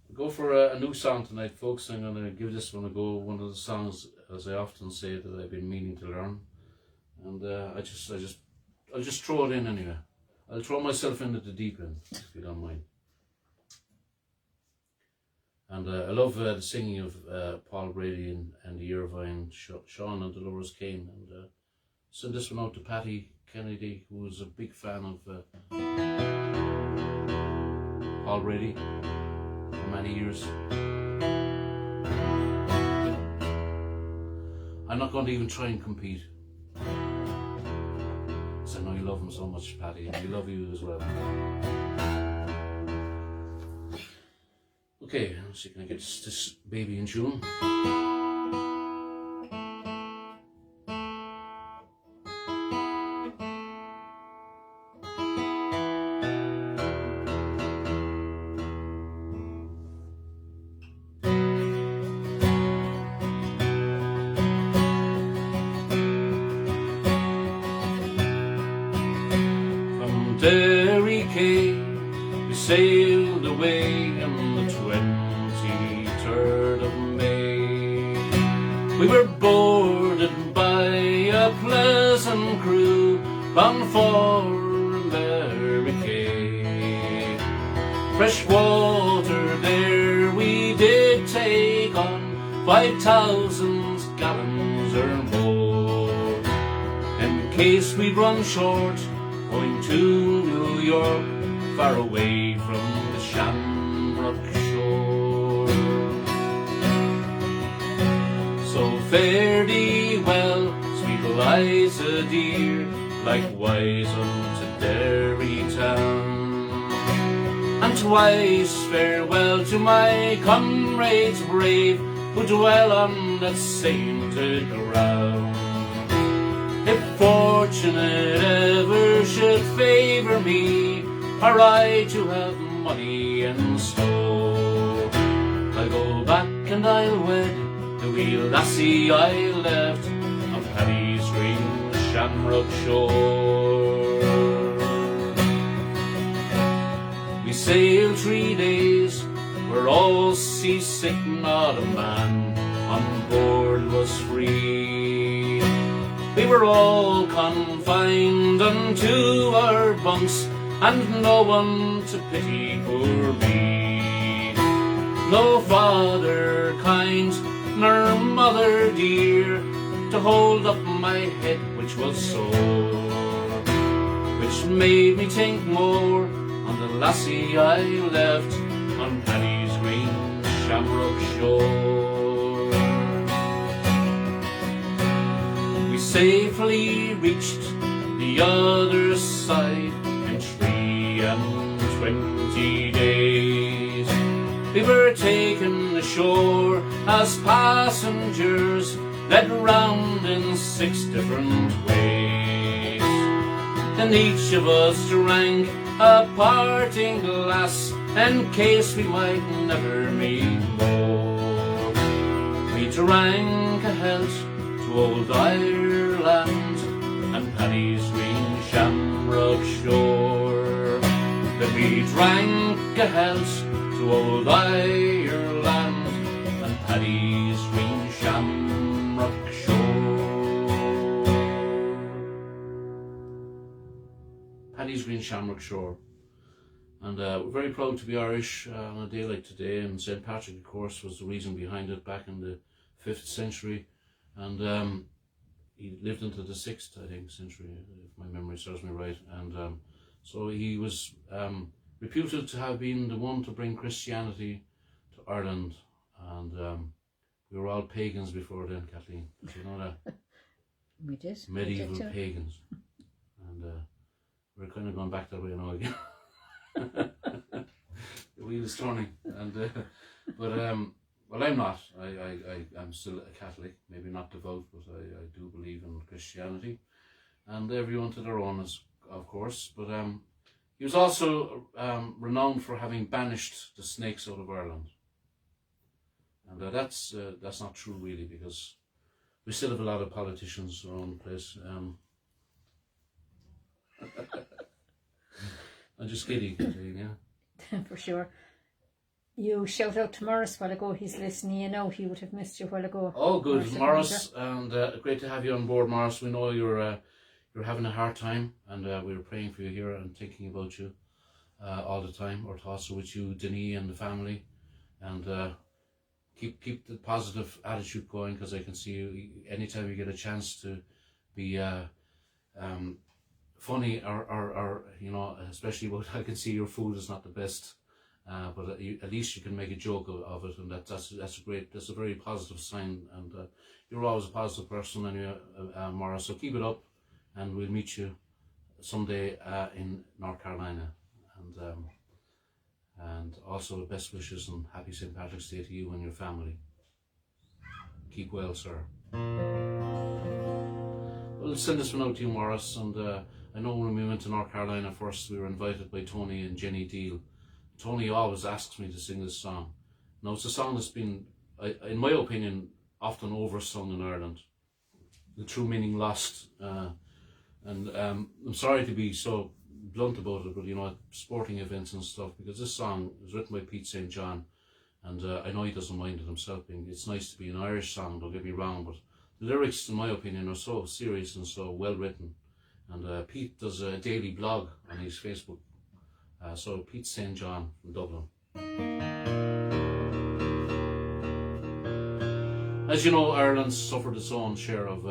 We'll go for a new song tonight, folks. I'm going to give this one a go. One of the songs, as I often say, that I've been meaning to learn. And I'll just throw it in anyway. I'll throw myself into the deep end, if you don't mind. And I love the singing of Paul Brady and Andy Irvine, Sean and Dolores Kane. And send this one out to Paddy Kennedy, who was a big fan of Paul Brady for many years. I'm not going to even try and compete, because I know you love him so much, Paddy, and we love you as well. Okay, let's see, can I get this baby in tune? Derry came, we sailed away on the 23rd of May. We were boarded by a pleasant crew bound for America. Fresh water there we did take on 5,000 gallons or more, in case we'd run short going to New York, far away from the Shamrock shore. So fare thee well, sweet Eliza dear, likewise unto Derry town, and twice farewell to my comrades brave who dwell on that sainted ground. If fortune ever should favour me, or I to have money in store, I'll go back and I'll wed the wee lassie I left on Paddy's green Shamrock shore. We sailed 3 days, we're all seasick, not a man on board was free. We were all confined unto our bunks, and no one to pity poor me. No father kind, nor mother dear, to hold up my head which was sore, which made me think more on the lassie I left on Paddy's green Shamrock shore. We safely reached the other side in 23 days. We were taken ashore as passengers, led round in 6 different ways. Then each of us drank a parting glass, in case we might never meet more. We drank a health to old Ireland and Paddy's green Shamrock shore. Then we drank a health to old Ireland and Paddy's green Shamrock shore. Paddy's green Shamrock shore. And we're very proud to be Irish on a day like today, and St. Patrick, of course, was the reason behind it back in the 5th century, and he lived into the 6th, I think, century, if my memory serves me right, and so he was reputed to have been the one to bring Christianity to Ireland, and we were all pagans before then, Kathleen, do you know that? We did. Medieval pagans, and we're kind of going back that way now again. The wheel is turning, and but well, I'm not. I'm still a Catholic, maybe not devout, but I do believe in Christianity, and everyone to their own, of course. But he was also renowned for having banished the snakes out of Ireland, and that's not true really, because we still have a lot of politicians around the place. I'm just kidding, yeah. For sure. You shout out to Morris a while ago. He's listening. You know, he would have missed you a while ago. Oh, good, Morris, and great to have you on board, Morris. We know you're having a hard time, and we were praying for you here and thinking about you all the time. Our thoughts are with you, Denis, and the family, and keep the positive attitude going, because I can see you anytime you get a chance to be funny or you know, especially what I can see your food is not the best, but at least you can make a joke of it, and that's a very positive sign, and you're always a positive person anyway, Maura, so keep it up, and we'll meet you someday in North Carolina, and also best wishes and happy St. Patrick's Day to you and your family. Keep well, sir. Well, let's send this one out to you, Morris, and I know when we went to North Carolina first, we were invited by Tony and Jenny Deal. Tony always asks me to sing this song. Now, it's a song that's been, in my opinion, often oversung in Ireland. The true meaning lost. And I'm sorry to be so blunt about it, but you know, at sporting events and stuff, because this song was written by Pete St. John, And I know he doesn't mind it himself. It's nice to be an Irish song, don't get me wrong, but the lyrics, in my opinion, are so serious and so well written. And Pete does a daily blog on his Facebook. So Pete St. John from Dublin. As you know, Ireland suffered its own share of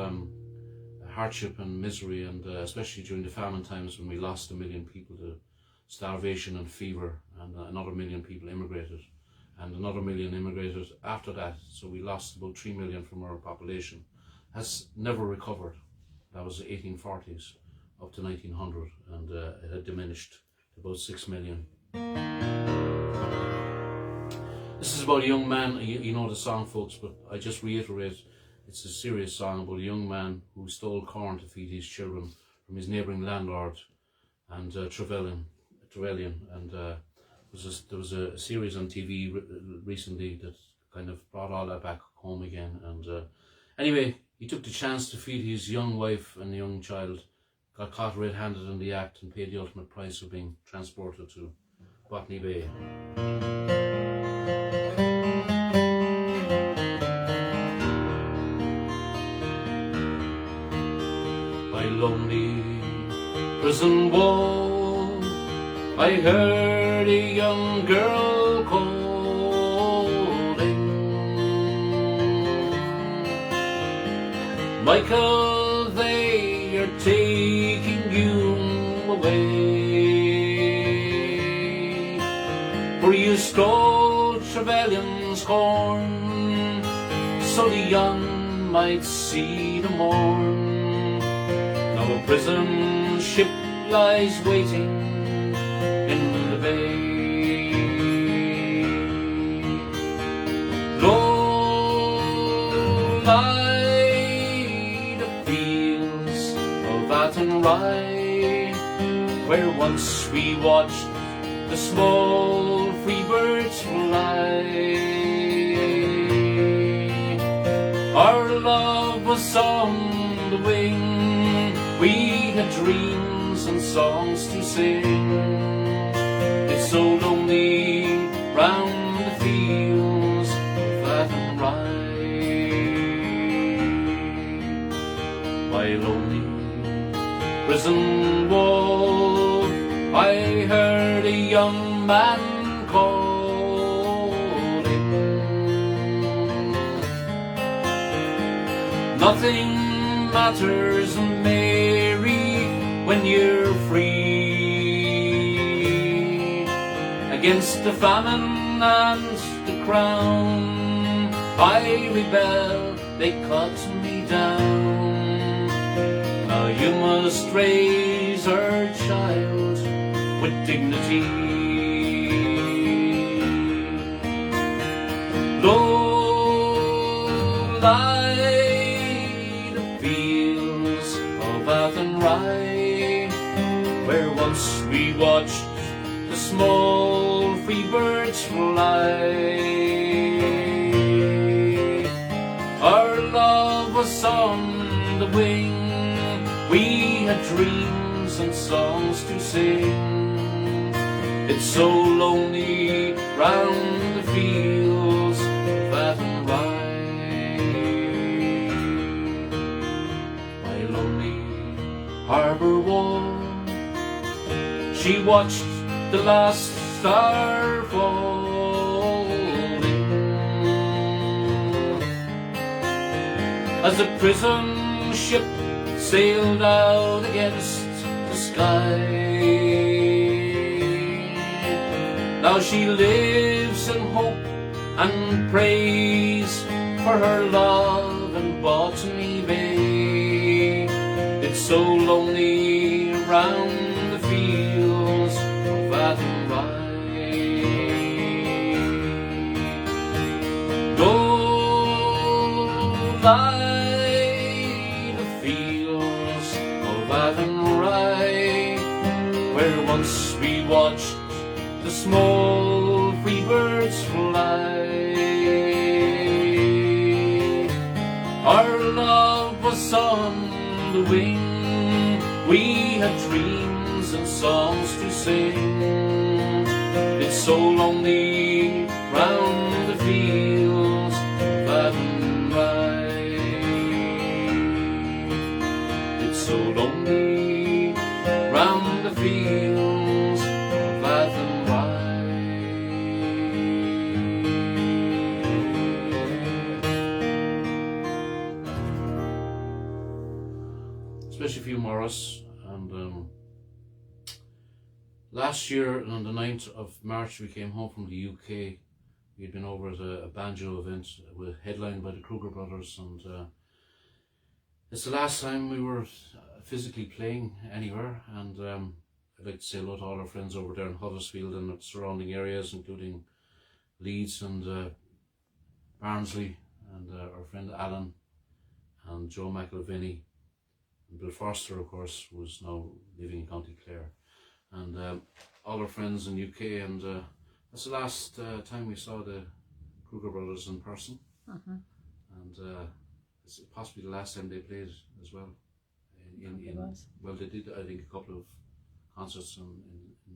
hardship and misery, and especially during the famine times when we lost 1 million people to starvation and fever, and another 1 million people immigrated, and another 1 million immigrated after that. So we lost about 3 million from our population. Has never recovered. That was the 1840s up to 1900, and it had diminished to about 6 million. This is about a young man. You know the song, folks, but I just reiterate, it's a serious song about a young man who stole corn to feed his children from his neighbouring landlord and Trevelyan. And there was a series on TV recently that kind of brought all that back home again. And anyway, he took the chance to feed his young wife and young child, got caught red-handed in the act, and paid the ultimate price of being transported to Botany Bay. By lonely prison wall, I heard a young girl calling, Michael, they are taking you away, for you stole Trevelyan's corn, so the young might see the morn. Now a prison ship lies waiting in the bay. Low lie the fields of Athenry, where once we watched the small free birds fly. Our love was on the wing, we had dreams and songs to sing. It's so lonely round the fields of Athenry. By lonely prison wall, I heard a young man calling. Nothing matters, Mary, when you're free. Against the famine and the crown, I rebel, they cut me down. Now you must raise our child with dignity. Low lie the fields of Athenry, where once we watched the small free birds fly. Our love was on the wing, we had dreams and songs to sing. It's so lonely round the fields of Athenry. By lonely harbour wall, she watched the last star falling, as a prison ship sailed out against the sky. Now she lives in hope and prays for her love in Botany Bay. It's so lonely round the fields of Athenry. Go lie the fields of Athenry, where once we watched the small free birds fly. Our love was on the wing, we had dreams and songs to sing. It's so lonely round the so lonely round the fields of Athenry. Especially for you, Morris. And last year on the 9th of March we came home from the UK. We'd been over at a banjo event headlined by the Kruger brothers, and it's the last time we were physically playing anywhere. And I'd like to say hello to all our friends over there in Huddersfield and the surrounding areas, including Leeds and Barnsley, and our friend Alan and Joe McIlvany, and Bill Forster, of course, who's now living in County Clare, and all our friends in UK. And that's the last time we saw the Kruger brothers in person, and it's possibly the last time they played as well. Well, they did, I think, a couple of concerts in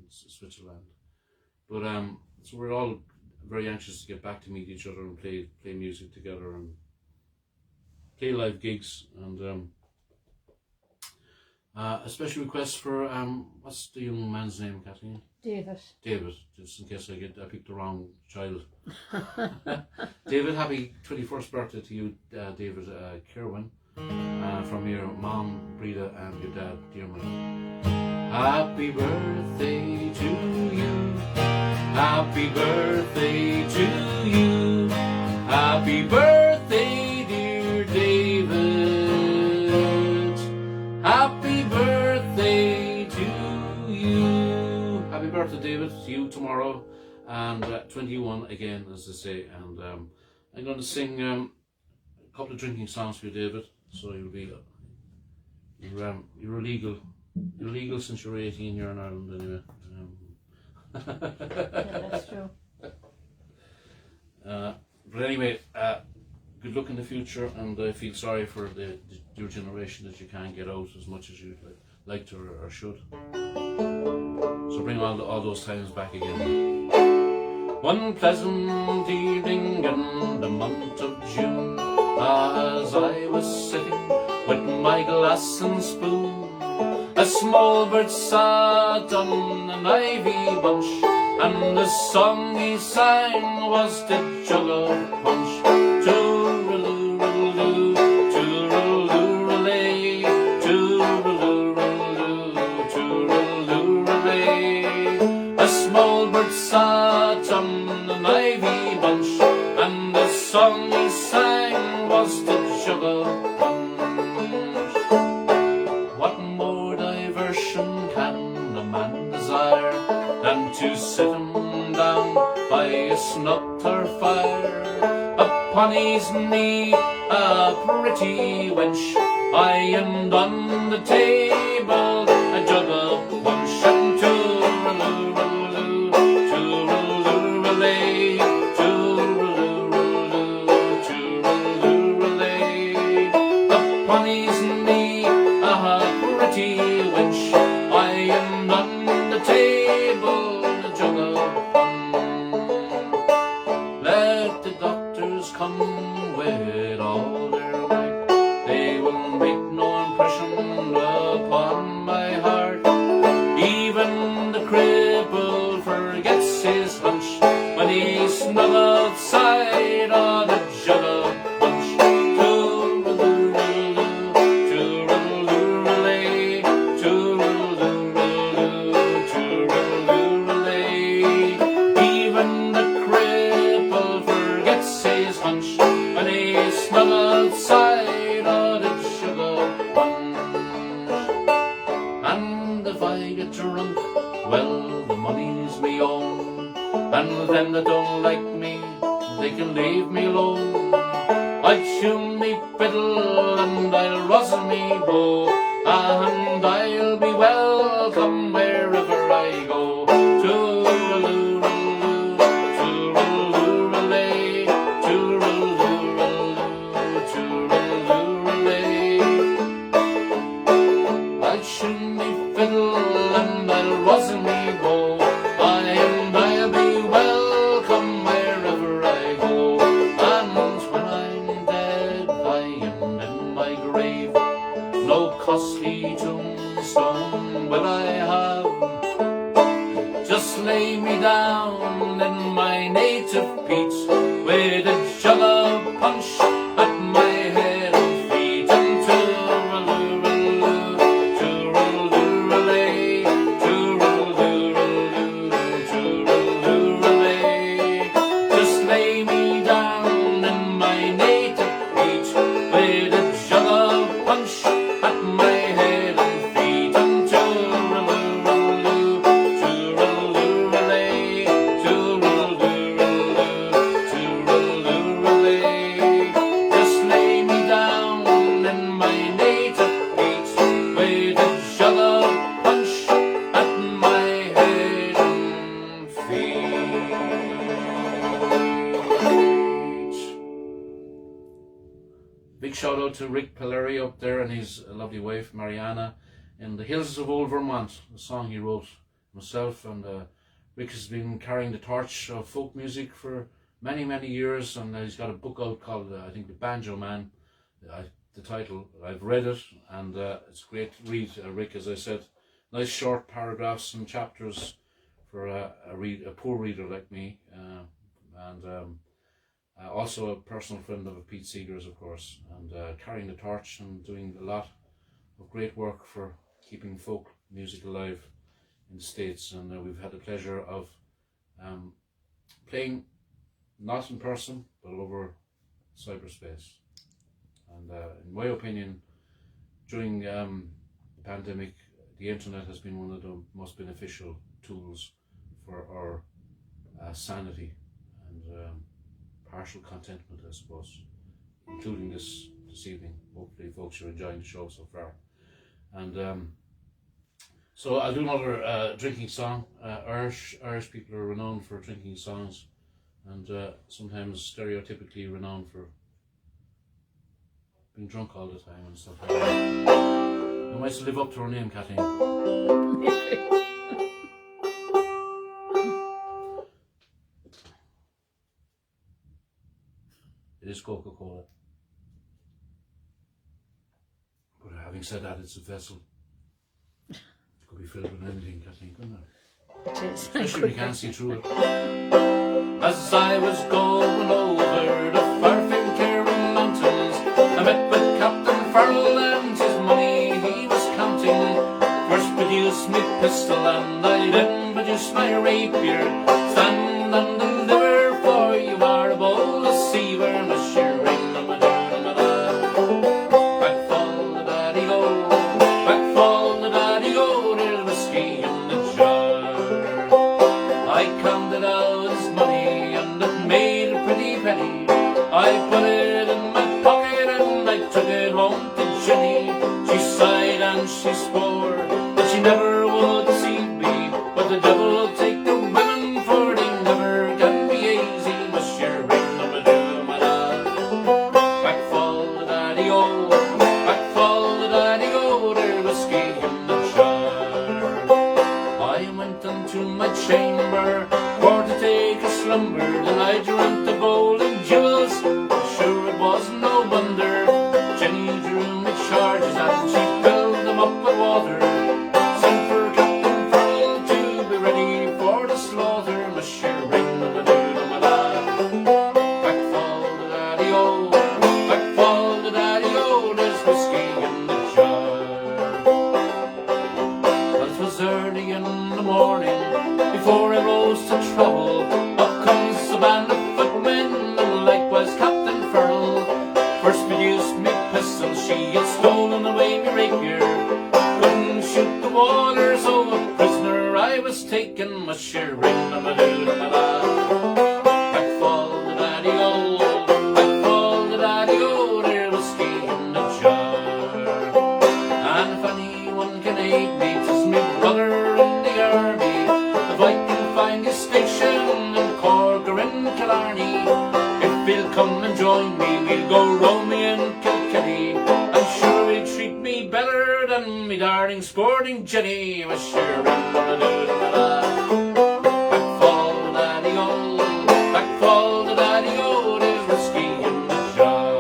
Switzerland, but so we're all very anxious to get back to meet each other and play music together and play live gigs. And a special request for what's the young man's name, Kathleen? David, just in case I picked the wrong child. David, happy 21st birthday to you, David Kerwin, from your mom, Breda, and your dad, Diarmuid. Happy birthday to you. Happy birthday to you. Happy birthday, dear David. Happy birthday to you. Happy birthday, David. See you tomorrow. And 21 again, as they say. And I'm going to sing a couple of drinking songs for you, David. So you'll be you're legal. You're legal since you're 18. You're in Ireland anyway. Yeah, that's true. But anyway, good luck in the future, and I feel sorry for your generation that you can't get out as much as you'd like to or should. So bring all those times back again. One pleasant evening in the month of June, as I was sitting with my glass and spoon, a small bird sat on an ivy bunch, and the song he sang was the Jug of Punch. Tooraloo-raloo, tooraloo-ralay, tooraloo-raloo, tooraloo-ralay. A small bird sat on an ivy bunch, and the song he sang was the Jug of Punch. What more diversion can a man desire than to sit him down by a snut or fire? Upon his knee a pretty wench, and on the table a jug of punch. And tooraloo-raloo, tooraloo-ralay, tooraloo-raloo, tooraloo-ralay. Upon his knee a pretty wench, and on the table a jug of punch. Let the doctors come with all their might, they will make no impression upon my heart. Even the cripple forgets his hunch when he's snug outside on the Jug of Punch. Tooraloo-raloo, tooraloo-ralay, tooraloo-raloo, tooraloo-ralay. Even the cripple forgets his hunch when he's snug outside on the Jug of Punch. And if I get drunk, well, the money's me own, and them that don't like me, they can leave me alone. I'll tune me fiddle and I'll rosin me bow, and I'll be welcome wherever I go. Tooraloo-raloo, tooraloo-ralay, tooraloo-raloo, tooraloo-ralay. I'll tune me fiddle and I'll rosin me bow, and I'll be welcome wherever I go. And when I'm dead, lying in my grave, no costly tombstone will I have. Just lay me down in my native peat with a jug of punch at my head and feet, and tooraloo-raloo, tooraloo-ralay, tooraloo-raloo, tooraloo-ralay. Just lay me down in my native peat with a jug of punch at my head and feet, and tooraloo-raloo, tooraloo-ralay, tooraloo-raloo, tooraloo-ralay. Just lay me down in my native peat with a jug of punch at my head and feet. Big shout out to Rick Pellery up there and his lovely wife Mariana in the hills of old Vermont, a song he wrote himself. And Rick has been carrying the torch of folk music for many years, and he's got a book out called I think The Banjo Man, the title. I've read it, and it's a great read. Rick, as I said, nice short paragraphs and chapters for a poor reader like me, and also a personal friend of Pete Seeger's, of course, and carrying the torch and doing a lot of great work for keeping folk music alive in the States. And we've had the pleasure of playing not in person but over cyberspace. And in my opinion, during the pandemic, the internet has been one of the most beneficial tools for our sanity and partial contentment, I suppose, including this evening. Hopefully folks are enjoying the show so far. And so I'll do another drinking song. Irish people are renowned for drinking songs, and sometimes stereotypically renowned for being drunk all the time and stuff like that. I might live up to her name, Kathleen. It is Coca-Cola. But having said that, it's a vessel. It could be filled with anything, Kathleen, couldn't it? It is. Especially when you can't see through it. As I was going over the far-famed Clare mountains, I met with Captain Farrell and his money he was counting. First produced me pistol and I then produced my rapier. Stand on the liver, for you are a bowl of sea where my shearing on my door and my lad. Back fall the daddy-go, back fall the daddy-go, there's whiskey in the jar. I counted out his money and it made a pretty penny. I put it in my pocket and I took it home to Jenny. She sighed and she swore that she never would deceive me, but the devil take the women, for they never can be easy. My shearing on my do my lad. Back fall the daddy-o, back fall the daddy-o, there's whiskey in the jar. I went into my chamber for to take a slumber, then I dreamt of gold and jewels. Sure it was no wonder. Jenny drew me charges and she filled them up with water. Sent for Captain Farrell to be ready for the slaughter. My shearing on my dude on my lad. Back fall the daddy-o, back fall the daddy-o, there's whiskey in the jar. Well, it was early in the morning, before I rose to travel, up comes a band of footmen and likewise Captain Farrell. First produced me pistol, she had stolen away me rapier. Couldn't shoot the water, so a prisoner I was taken. My shearing on my dude on my lad. Back fall the daddy-o, back fall the daddy-o, there's whiskey in the jar. And if anyone can aid me, 'tis me brother in the army. If I can find his station in Cork or in Killarney, if he'll come and join me, we'll go roaming in Kilkenny. I'm sure he'll treat me better than me darling sporting Jenny. My shearing on my dude on my lad. Back fall the daddy-o, back fall the daddy-o, there's whiskey in the jar.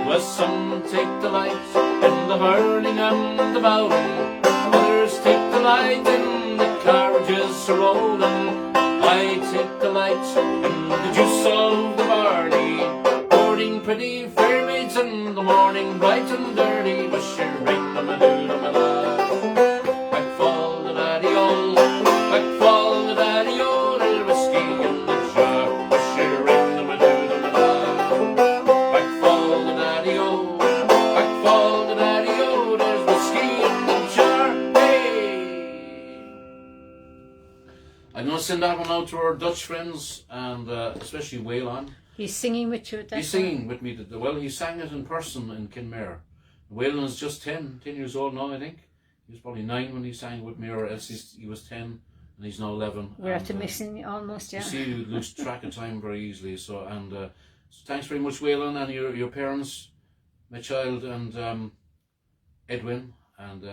Well, some take delight in the hurling and the bowling. Others take delight in the carriages rolling. I take delight in the juice of the barley, boarding pretty fair maids in the morning, bright and early. But she ring them a do them a la. Back fall the daddy-o, back fall the daddy-o, there's whiskey in the jar. But she ring them a do them a la. Back fall the daddy-o, back fall the daddy-o, there's whiskey in the jar. Hey! I'm going to send that one out to our Dutch friends, and especially Waylon. He's singing with you at that He's singing with me. Well, he sang it in person in Kinmare. Waylon is just 10 years old now, I think. He was probably 9 when he sang with me, or else he was 10, and he's now 11. We're at the missing almost, yeah. You see, you lose track of time very easily. So thanks very much, Waylon, and your parents, my child, and Edwin. And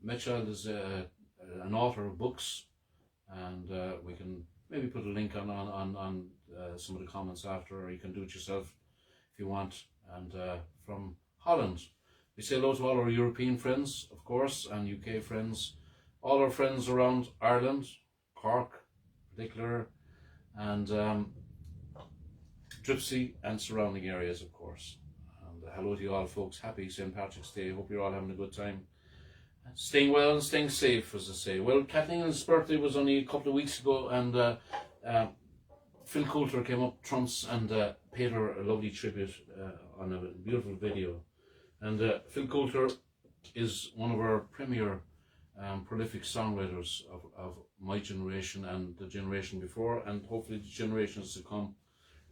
my child is an author of books, and we can maybe put a link on some of the comments after, or you can do it yourself if you want. And from Holland, we say hello to all our European friends, of course, and UK friends, all our friends around Ireland, Cork in particular, and Dripsey and surrounding areas, of course. And hello to you all, folks. Happy St. Patrick's Day. Hope you're all having a good time. Staying well and staying safe, as I say. Well, Kathleen's birthday was only a couple of weeks ago, and Phil Coulter came up trumps and paid her a lovely tribute on a beautiful video. And Phil Coulter is one of our premier prolific songwriters of my generation and the generation before, and hopefully the generations to come.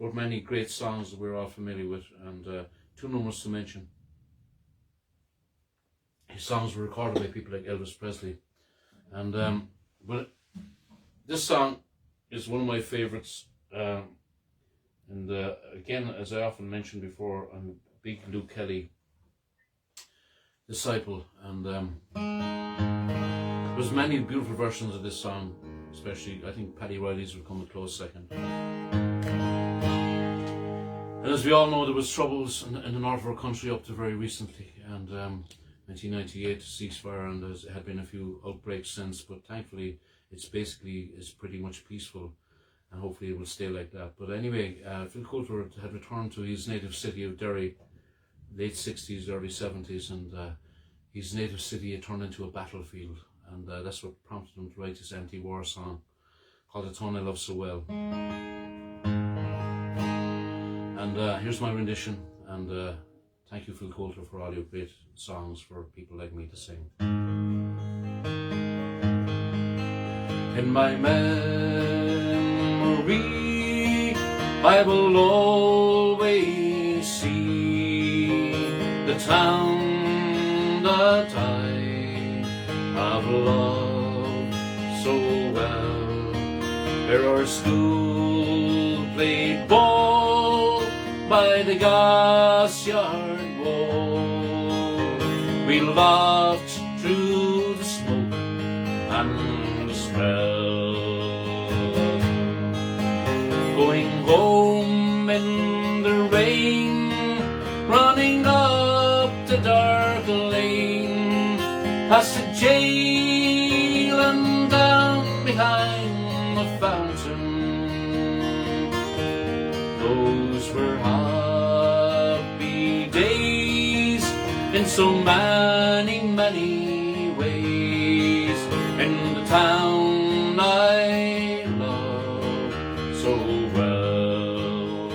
Wrote many great songs that we're all familiar with, and too numerous to mention. His songs were recorded by people like Elvis Presley. And but this song is one of my favourites. And again, as I often mentioned before, I'm a big Luke Kelly disciple, and there's many beautiful versions of this song, especially I think Paddy Riley's will come a close second. And as we all know, there was troubles in the north of our country up to very recently, and 1998 ceasefire, and there had been a few outbreaks since, but thankfully it's pretty much peaceful, and hopefully it will stay like that. But anyway, Phil Coulter had returned to his native city of Derry, late 60s, early 70s, and his native city had turned into a battlefield, and that's what prompted him to write this anti-war song called The Tone I Love So Well. And here's my rendition, and thank you, Phil Coulter, for all your great songs for people like me to sing. In my memory, I will always see the town that I have loved so well. There our school played ball by the gas yard wall. We laughed through the smoke and the smell, going home in the rain, running up the dark lane, past the jail and down behind the fountain. Those were happy days in so many, many ways, in the town I love so well.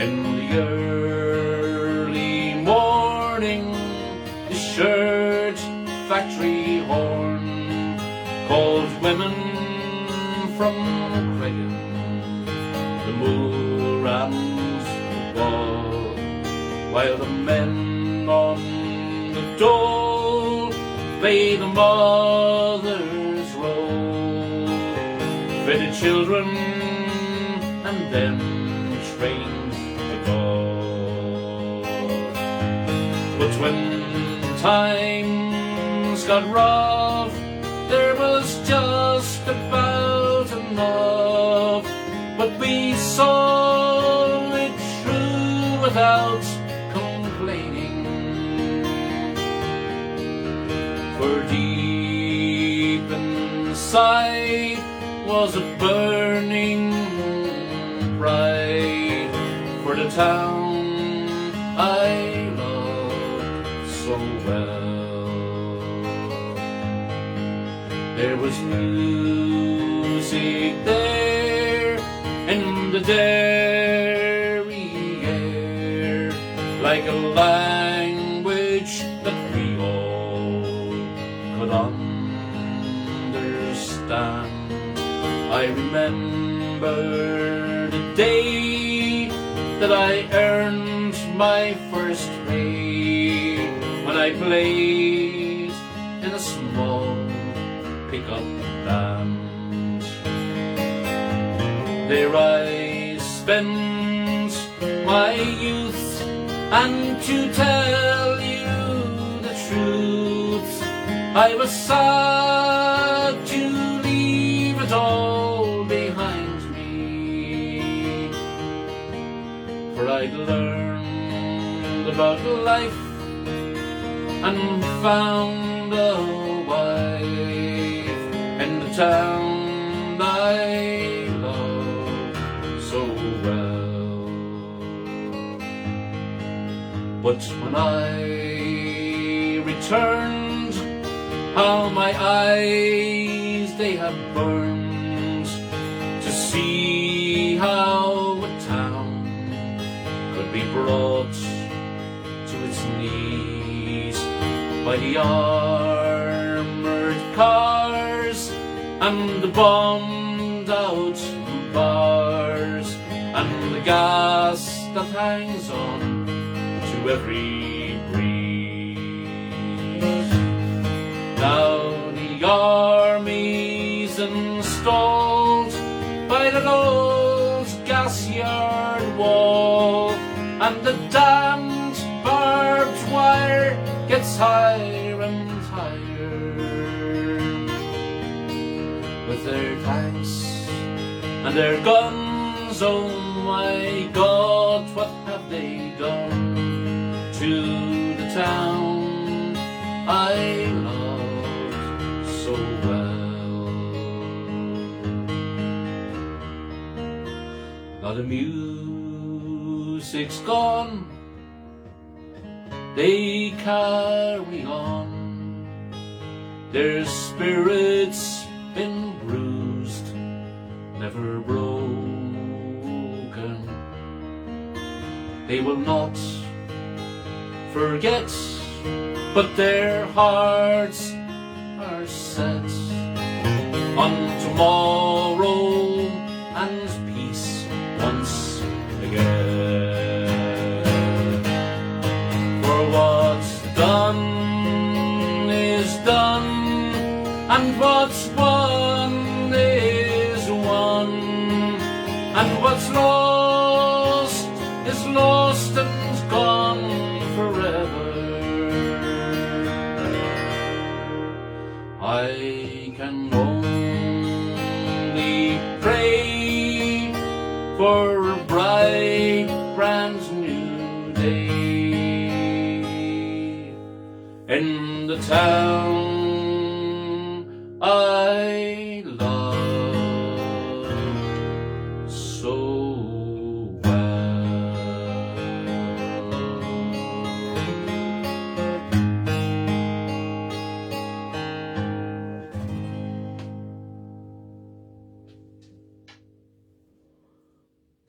In the early morning, the shirt factory horn called women from Craigin, the moor and the ball, while the men on the dole play the mother's role, fed the children and then trained the dog. But when times got rough, there was just about enough, but we saw it through without complaining. For deep inside was a burning pride for the town I loved so well. There was music there in the dairy air, like a language that we all could understand. I remember the day that I earned my first pay, when I played in a small pickup band. There I spent my youth, and to tell you the truth, I was sad to leave it all behind me, for I'd learned about life and found a wife in the town I love so well. But when I returned, how my eyes they have burned, to see how a town could be brought to its knees by the armoured cars and the bombed out bars and the gas that hangs on to every breeze. Now the army's installed by the old gas yard wall, and the damned barbed wire gets higher and higher. With their tanks and their guns, oh my God, what have they done to the town I loved so well? Now the music's gone, they carry on, their spirits been bruised, never broken. They will not forget, but their hearts are set on tomorrow and peace once again. For what's done is done, and what's won is won, and what's lost is lost and gone forever. I can only pray for a bright, brand new day in the town I love so well.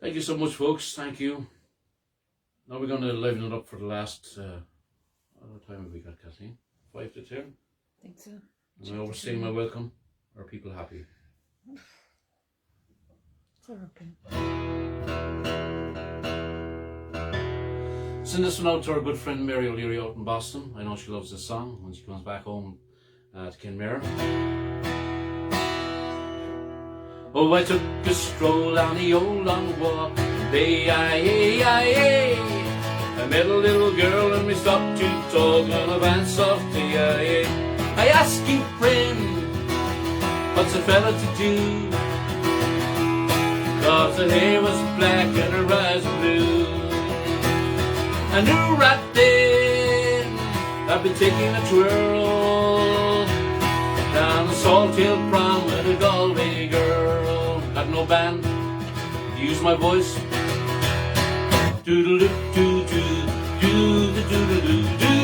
Thank you so much, folks. Thank you. Now we're going to liven it up for the last, what time have we got, Kathleen? 5 to 10? I think so. Am I overstaying my welcome? Are people happy? It's okay. Send this one out to our good friend Mary O'Leary out in Boston. I know she loves this song when she comes back home to Kenmare. Oh, I took a stroll down the old long walk. I met a little girl and we stopped to talk on a van softly. I asked you, friend, what's a fella to do? Cause her hair was black and her eyes were blue. I knew right then I'd been taking a twirl Salthill prom with a Galway girl. Got no band to use my voice. Doodle doo doo doo doo doo doo doo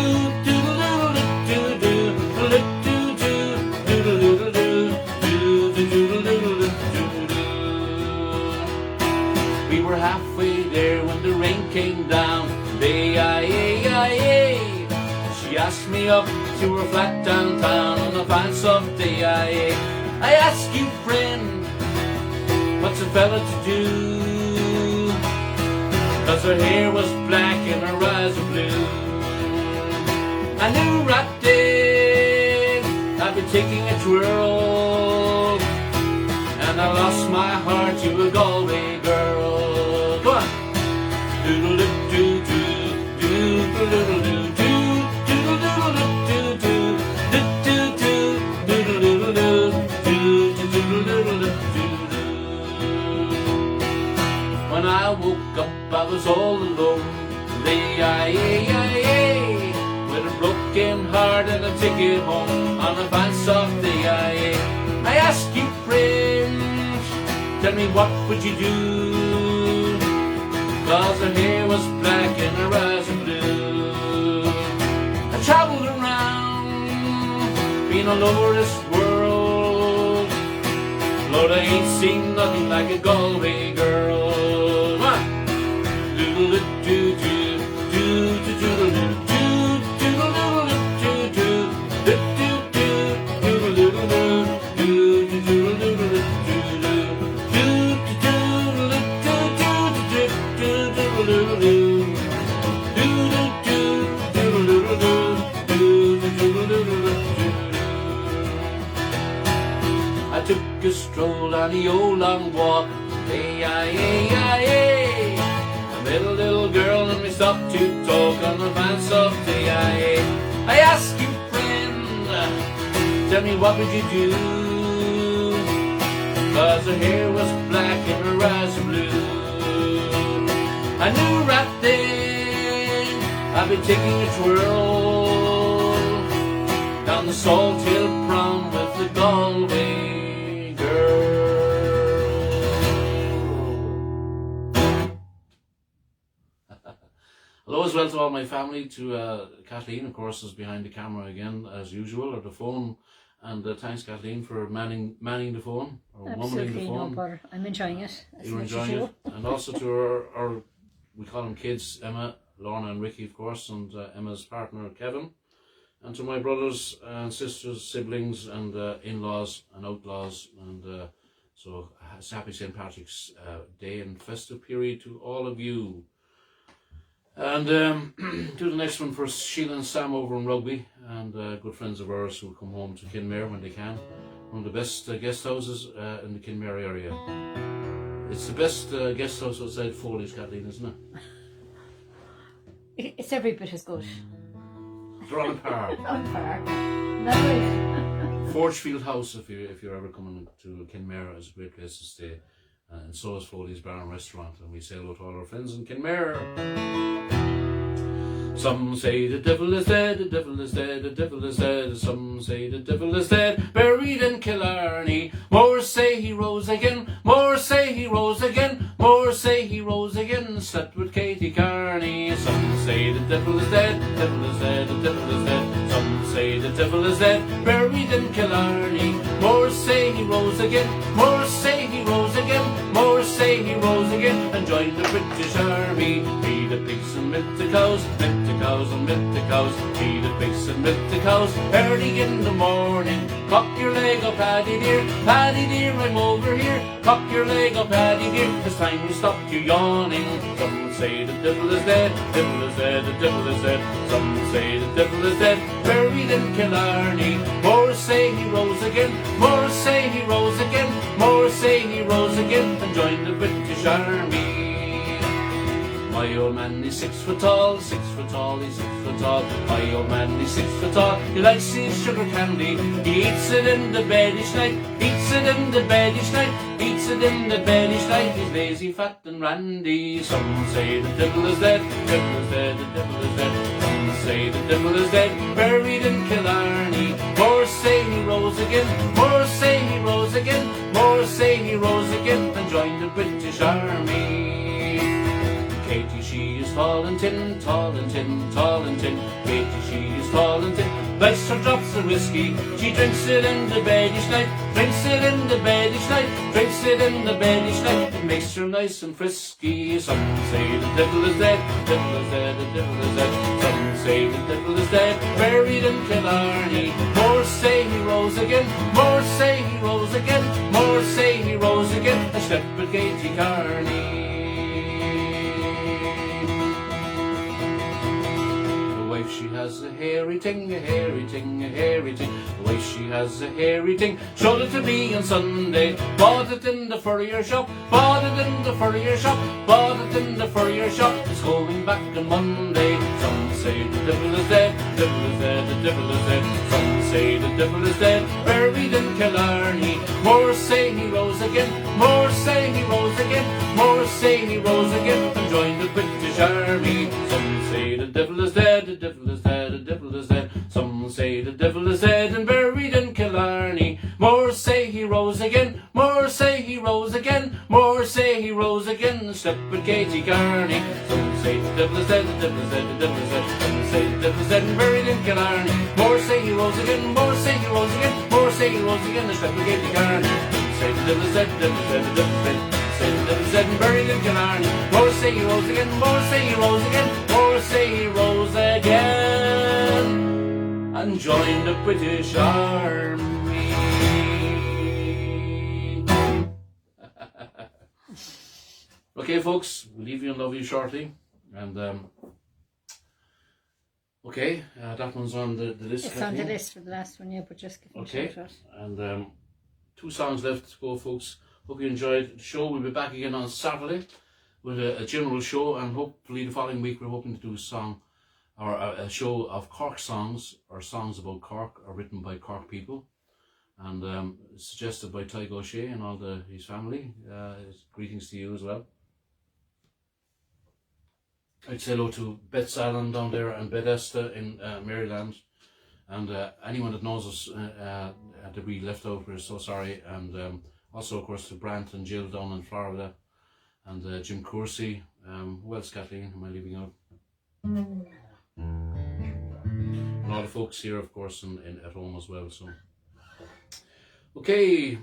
halfway there when the rain came down. She asked me up to her flat downtown on a fine soft day. I ask you, friend, what's a fella to do? 'Cause her hair was black and her eyes were blue. I knew right then I'd be taking a twirl, and I lost my heart to a Galway girl. Go on. Doodle doo doo doo doo doodle doo doo doodle doodle doo doo doo doo doodle doodle doo doodle doodle doo. When I woke up, I was all alone. With a broken heart and a ticket home on a fine soft day. I ask you, friend, tell me what would you do? 'Cause her hair was black and her eyes were blue. I travelled around, been all over this world. Lord, I ain't seen nothing like a Galway girl. Doodle doo doo doo doo doodle doo doo doodle doodle doo doo doodle doodle doo doodle doodle doo I took a stroll on the old long walk. I met a little girl and we stopped to talk on a fine soft day. I asked you, friend, tell me what would you do? 'Cause her hair was black and her eyes were blue. I knew right then I'd be taking a twirl down the Salthill prom with the Galway girl. Hello as well to all my family, to Kathleen, of course, is behind the camera again as usual, or the phone. And thanks, Kathleen, for manning the phone, or womaning the phone. No bother. I'm enjoying it. You're enjoying it. And also to our, we call them kids, Emma, Lorna and Ricky, of course, and Emma's partner, Kevin. And to my brothers and sisters, siblings and in-laws and outlaws. And so happy St. Patrick's Day and festive period to all of you. And do the next one for Sheila and Sam over in Rugby, and good friends of ours who come home to Kinmare when they can. One of the best guest houses in the Kinmare area. It's the best guest house outside Foley's, Kathleen, isn't it? It's every bit as good. They're on par. On par. Lovely. Forgefield House, if you're ever coming to Kinmare, is a great place to stay. And so is Foley's Bar and Restaurant, and we say hello to all our friends in Kinmare. Some say the devil is dead, the devil is dead, the devil is dead. Some say the devil is dead, buried in Killarney. More say he rose again, more say he rose again, more say he rose again, slept with Katie Carney. Some say the devil is dead, the devil is dead, the devil is dead. Some say the devil is dead, buried in Killarney. More say he rose again, more say he rose again, more say he rose again, and joined the British Army. Feed the pigs and milk the cows, milk the cows and milk the cows. Feed the pigs and milk the cows early in the morning. Cock your leg up, Paddy dear, Paddy dear, I'm over here. Cock your leg up, Paddy dear, it's time you stopped your yawning. Some say the devil is dead, the devil is dead, the devil is dead. Some say the devil is dead, buried in Killarney. More say he rose again, more say he rose again, more say he rose again, and joined the British Army. My old man, he's 6 foot tall, 6 foot tall, he's 6 foot tall. My old man, he's 6 foot tall, he likes his sugar candy. He eats it in the bed each night, eats it in the bed each night, eats it in the bed each night. He's lazy, fat and randy. Some say the devil is dead, the devil is dead, the devil is dead. Some say the devil is dead, buried in Killarney. More say he rose again, more say British Army. Katie, she is tall and tin, tall and tin, tall and tin. Katie, she is tall and tin. Likes her drops of whiskey. She drinks it in the bed each night. Drinks it in the bed each night. Drinks it in the bed each night. It makes her nice and frisky. Some say the devil is dead. The devil is dead. The devil is dead. Some say the devil is dead. Buried in Killarney. More say he rose again. More say he rose again. More say he rose again. A step with Katie Carney. She has a hairy ting, a hairy ting, a hairy ting. The way she has a hairy ting. Showed it to me on Sunday. Bought it in the furrier shop. Bought it in the furrier shop. Bought it in the furrier shop. It's going back on Monday. Some say the devil is dead. The devil is dead. The devil is dead. Some say the devil is dead. Buried in Killarney. More say he rose again. More say he rose again. More say he rose again. And joined the British Army. Some say the devil is dead. The devil is dead, the devil is dead. Some say the devil is dead and buried in Killarney. More say he rose again. More say he rose again. More say he rose again. And slept with Katie Carney. Some say the devil is dead, the devil is dead, the devil is dead. Some say the devil is dead and buried in Killarney. More say he rose again. More say he rose again. More say he rose again. And slept with Katie Carney. Some say the devil is dead, the devil is dead, the devil is dead. Say the devil is dead and buried in Killarney. More say he rose again. More say he rose again. More say he rose again and joined the British Army. Okay, folks, we'll leave you and love you shortly. And okay, that one's on the list. It's on the list for the last one, yeah, but just give me a shout out. And 2 songs left to go, folks. Hope you enjoyed the show. We'll be back again on Saturday with a general show, and hopefully the following week we're hoping to do a song or a show of Cork songs or songs about Cork or written by Cork people, and suggested by Ty O'Shea and all his family. Greetings to you as well. I'd say hello to Beth Allen down there and Bethesda in Maryland, and anyone that knows us that we left out, we're so sorry. And also, of course, to Brant and Jill down in Florida, and Jim Coursey. Who else, Kathleen? Am I leaving out? And all the folks here, of course, at home as well. So, okay,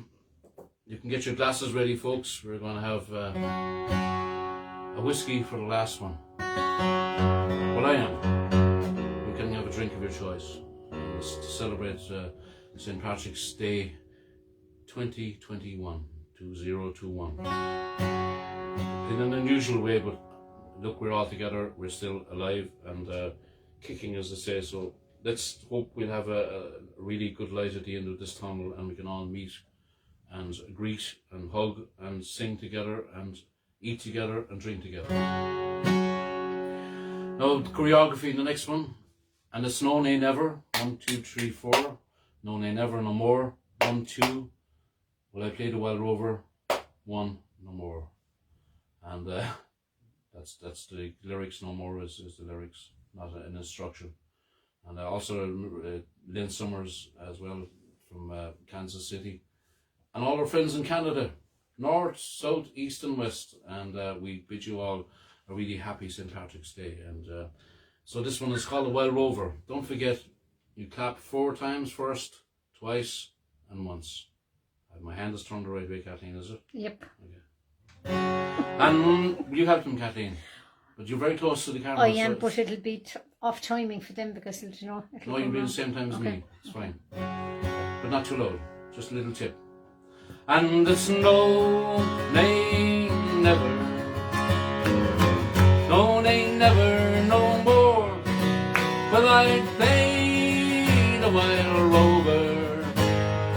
you can get your glasses ready, folks. We're going to have a whiskey for the last one. Well, I am. You can have a drink of your choice. It's to celebrate St. Patrick's Day 2021. In an unusual way, but look, we're all together, we're still alive and kicking, as they say. So let's hope we'll have a really good light at the end of this tunnel, and we can all meet and greet and hug and sing together and eat together and drink together. Now the choreography in the next one, and it's No Nay Never. 1, 2, 3, 4. No Nay Never, no more. 1, 2. Well, I played the Wild Rover. 1, no more. And that's the lyrics. No more is the lyrics, not an instruction. And also Lynn Summers as well from Kansas City, and all our friends in Canada, north, south, east and west. And we bid you all a really happy St. Patrick's Day. And so this one is called the Wild Rover. Don't forget, you clap 4 times first, twice and once. My hand is turned the right way, Kathleen, is it? Yep. Okay. And you helped them, Kathleen, but you're very close to the camera. I am, but it'll be off timing for them because it'll no, you'll be at the same time as me. It's fine, but not too loud. Just a little tip. And it's no nay never, no nay never, no more. But I play the Wild Rover.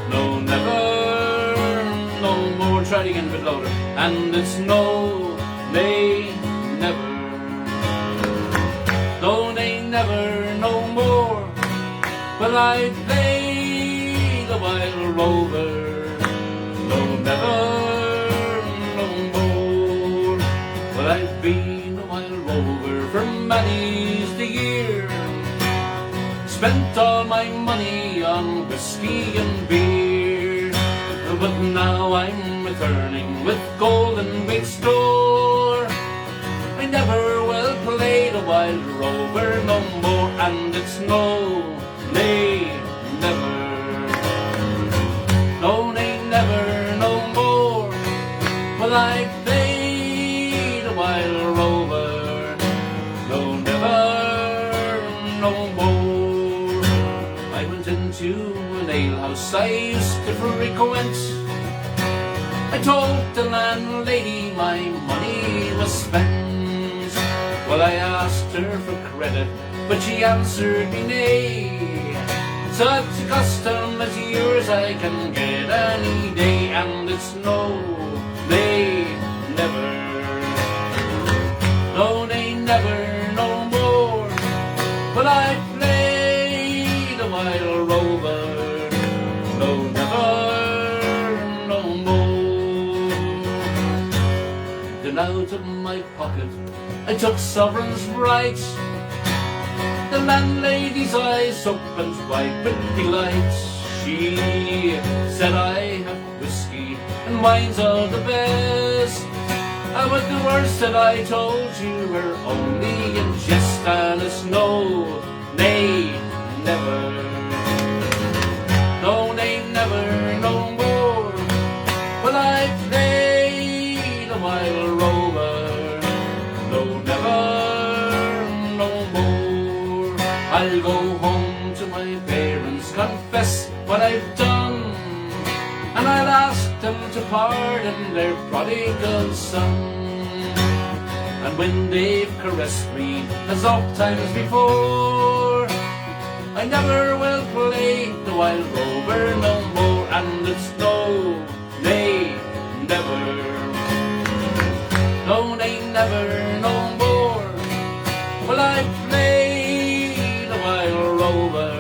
No never, no more. Try it again a bit louder. And it's no nay never, no nay never, no more. But I play the Wild Rover. No never, no more. Well, I've been a Wild Rover for many's the year. Spent all my money on whiskey and beer. but now I'm returning with golden great store. I never will play the Wild Rover no more, and it's no, nay, never. No, nay, never, no more will I play the Wild Rover. No, never, no more. I went into an alehouse I used to frequent. I told the landlady my money was spent. Well, I asked her for credit, but she answered me nay. Such a custom as yours I can get any day, and it's no, nay, never. No, nay, never, no more will I play the Wild Rover. No, never, no more. Then out of my pocket I took sovereigns bright. The landlady's eyes opened wide with delight. She said, I have whiskey and wine's all the best. But the words that I told you were only in jest, and it's no, nay, never. No, nay, never, no more will I play the Wild Rover. No, never, no more. I'll go home to my parents, confess what I've done, and I'll ask them to pardon their prodigal son. And when they've caressed me as oft times before, I never will play the Wild Rover no more, and it's no, nay, never. No, nay, never, no more will I play the Wild Rover.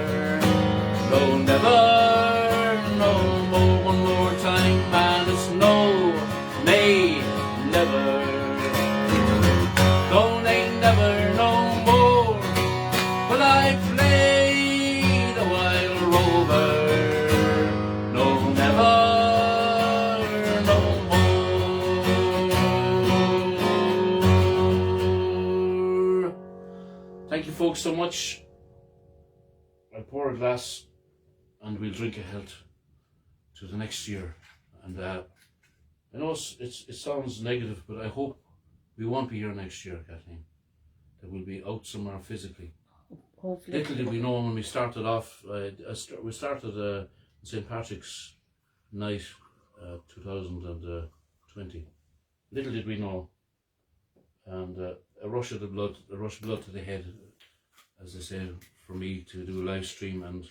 No, never, no more. One more time, and it's no, nay, never. No, nay, never, no more will I play the Wild Rover. No, never, no more. Thank you folks so much. I'll pour a glass and we'll drink a health to the next year. And I know it sounds negative, but I hope we won't be here next year, Kathleen. That we'll be out somewhere physically. Hopefully. Little did we know when we started off, we started St. Patrick's night 2020. Little did we know. And a rush of blood to the head, as they say, for me to do a live stream. And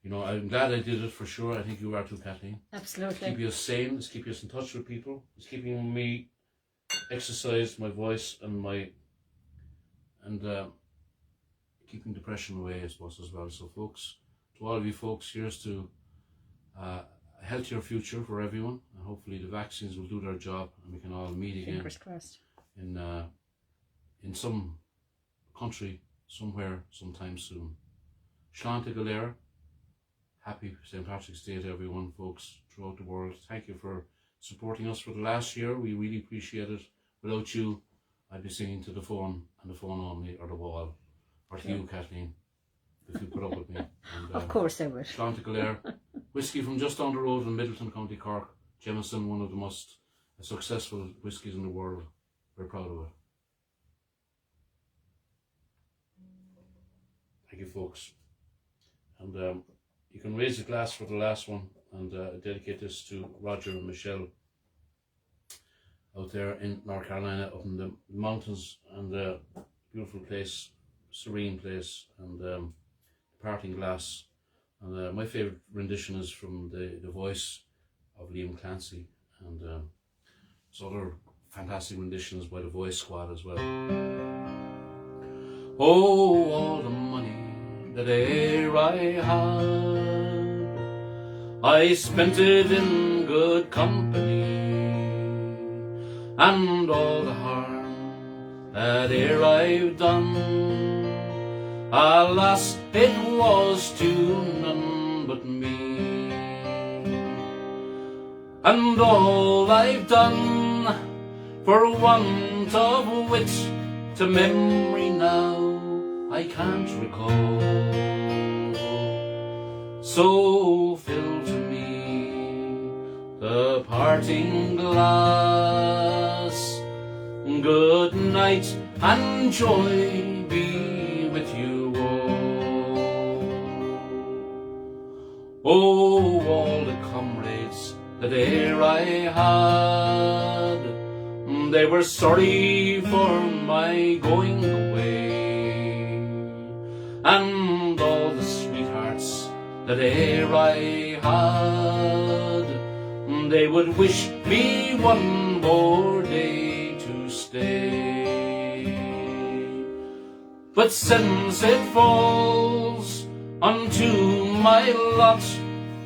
you know, I'm glad I did it for sure. I think you are too, Kathleen. Absolutely. Keep you sane, it's keep you in touch with people, it's keeping me exercise my voice and keeping depression away, I suppose, as well. So folks, to all of you folks, here's to a healthier future for everyone, and hopefully the vaccines will do their job and we can all meet again. Fingers crossed. In some country, somewhere, sometime soon. Slán to Galera. Happy St. Patrick's Day to everyone, folks, throughout the world. Thank you for supporting us for the last year. We really appreciate it. Without you, I'd be singing to the phone and the phone only, or the wall, or to you, Kathleen, if you put up with me. And, of course I would. Slán to Galera. Whiskey from just down the road in Middleton, County Cork. Jameson, one of the most successful whiskies in the world. We're proud of it. Thank you, folks. And you can raise a glass for the last one and dedicate this to Roger and Michelle out there in North Carolina, up in the mountains, and beautiful place, serene place, and parting glass. And my favourite rendition is from the voice of Liam Clancy, and there's other fantastic renditions by the Voice Squad as well. Oh, all the money that e'er I had, I spent it in good company, and all the harm that e'er I've done, alas, it was to none but me. and all I've done, for want of wit to memory now I can't recall. So fill to me the parting glass. Good night and joy be with you all. Oh, all the comrades that e'er I had, they were sorry for my going away, and all the sweethearts that e'er I had, they would wish me one more day to stay. But since it falls unto my lot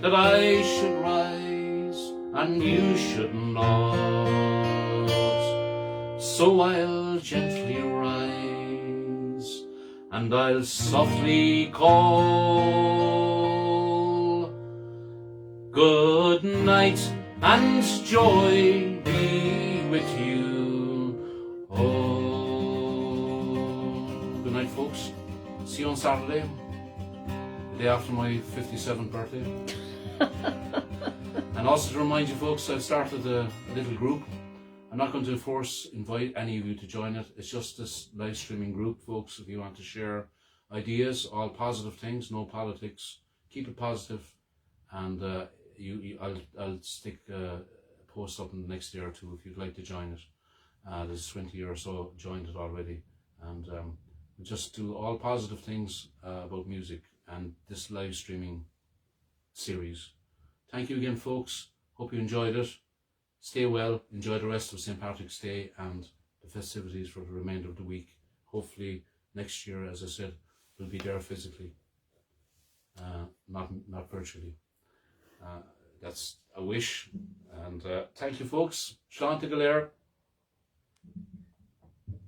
that I should rise and you should not, so I'll gently rise and I'll softly call. Good night and joy be with you all. Good night, folks. See you on Saturday, the day after my 57th birthday. And also to remind you folks, I've started a little group. I'm not going to invite any of you to join it. It's just this live streaming group, folks. If you want to share ideas, all positive things, no politics, keep it positive, and I'll stick a post up in the next day or two if you'd like to join it. There's 20 or so joined it already, and we just do all positive things about music and this live streaming series. Thank you again, folks. Hope you enjoyed it. Stay well, enjoy the rest of St. Patrick's Day and the festivities for the remainder of the week. Hopefully next year, as I said, we'll be there physically, not virtually. That's a wish. And thank you, folks. Sean to Galleher.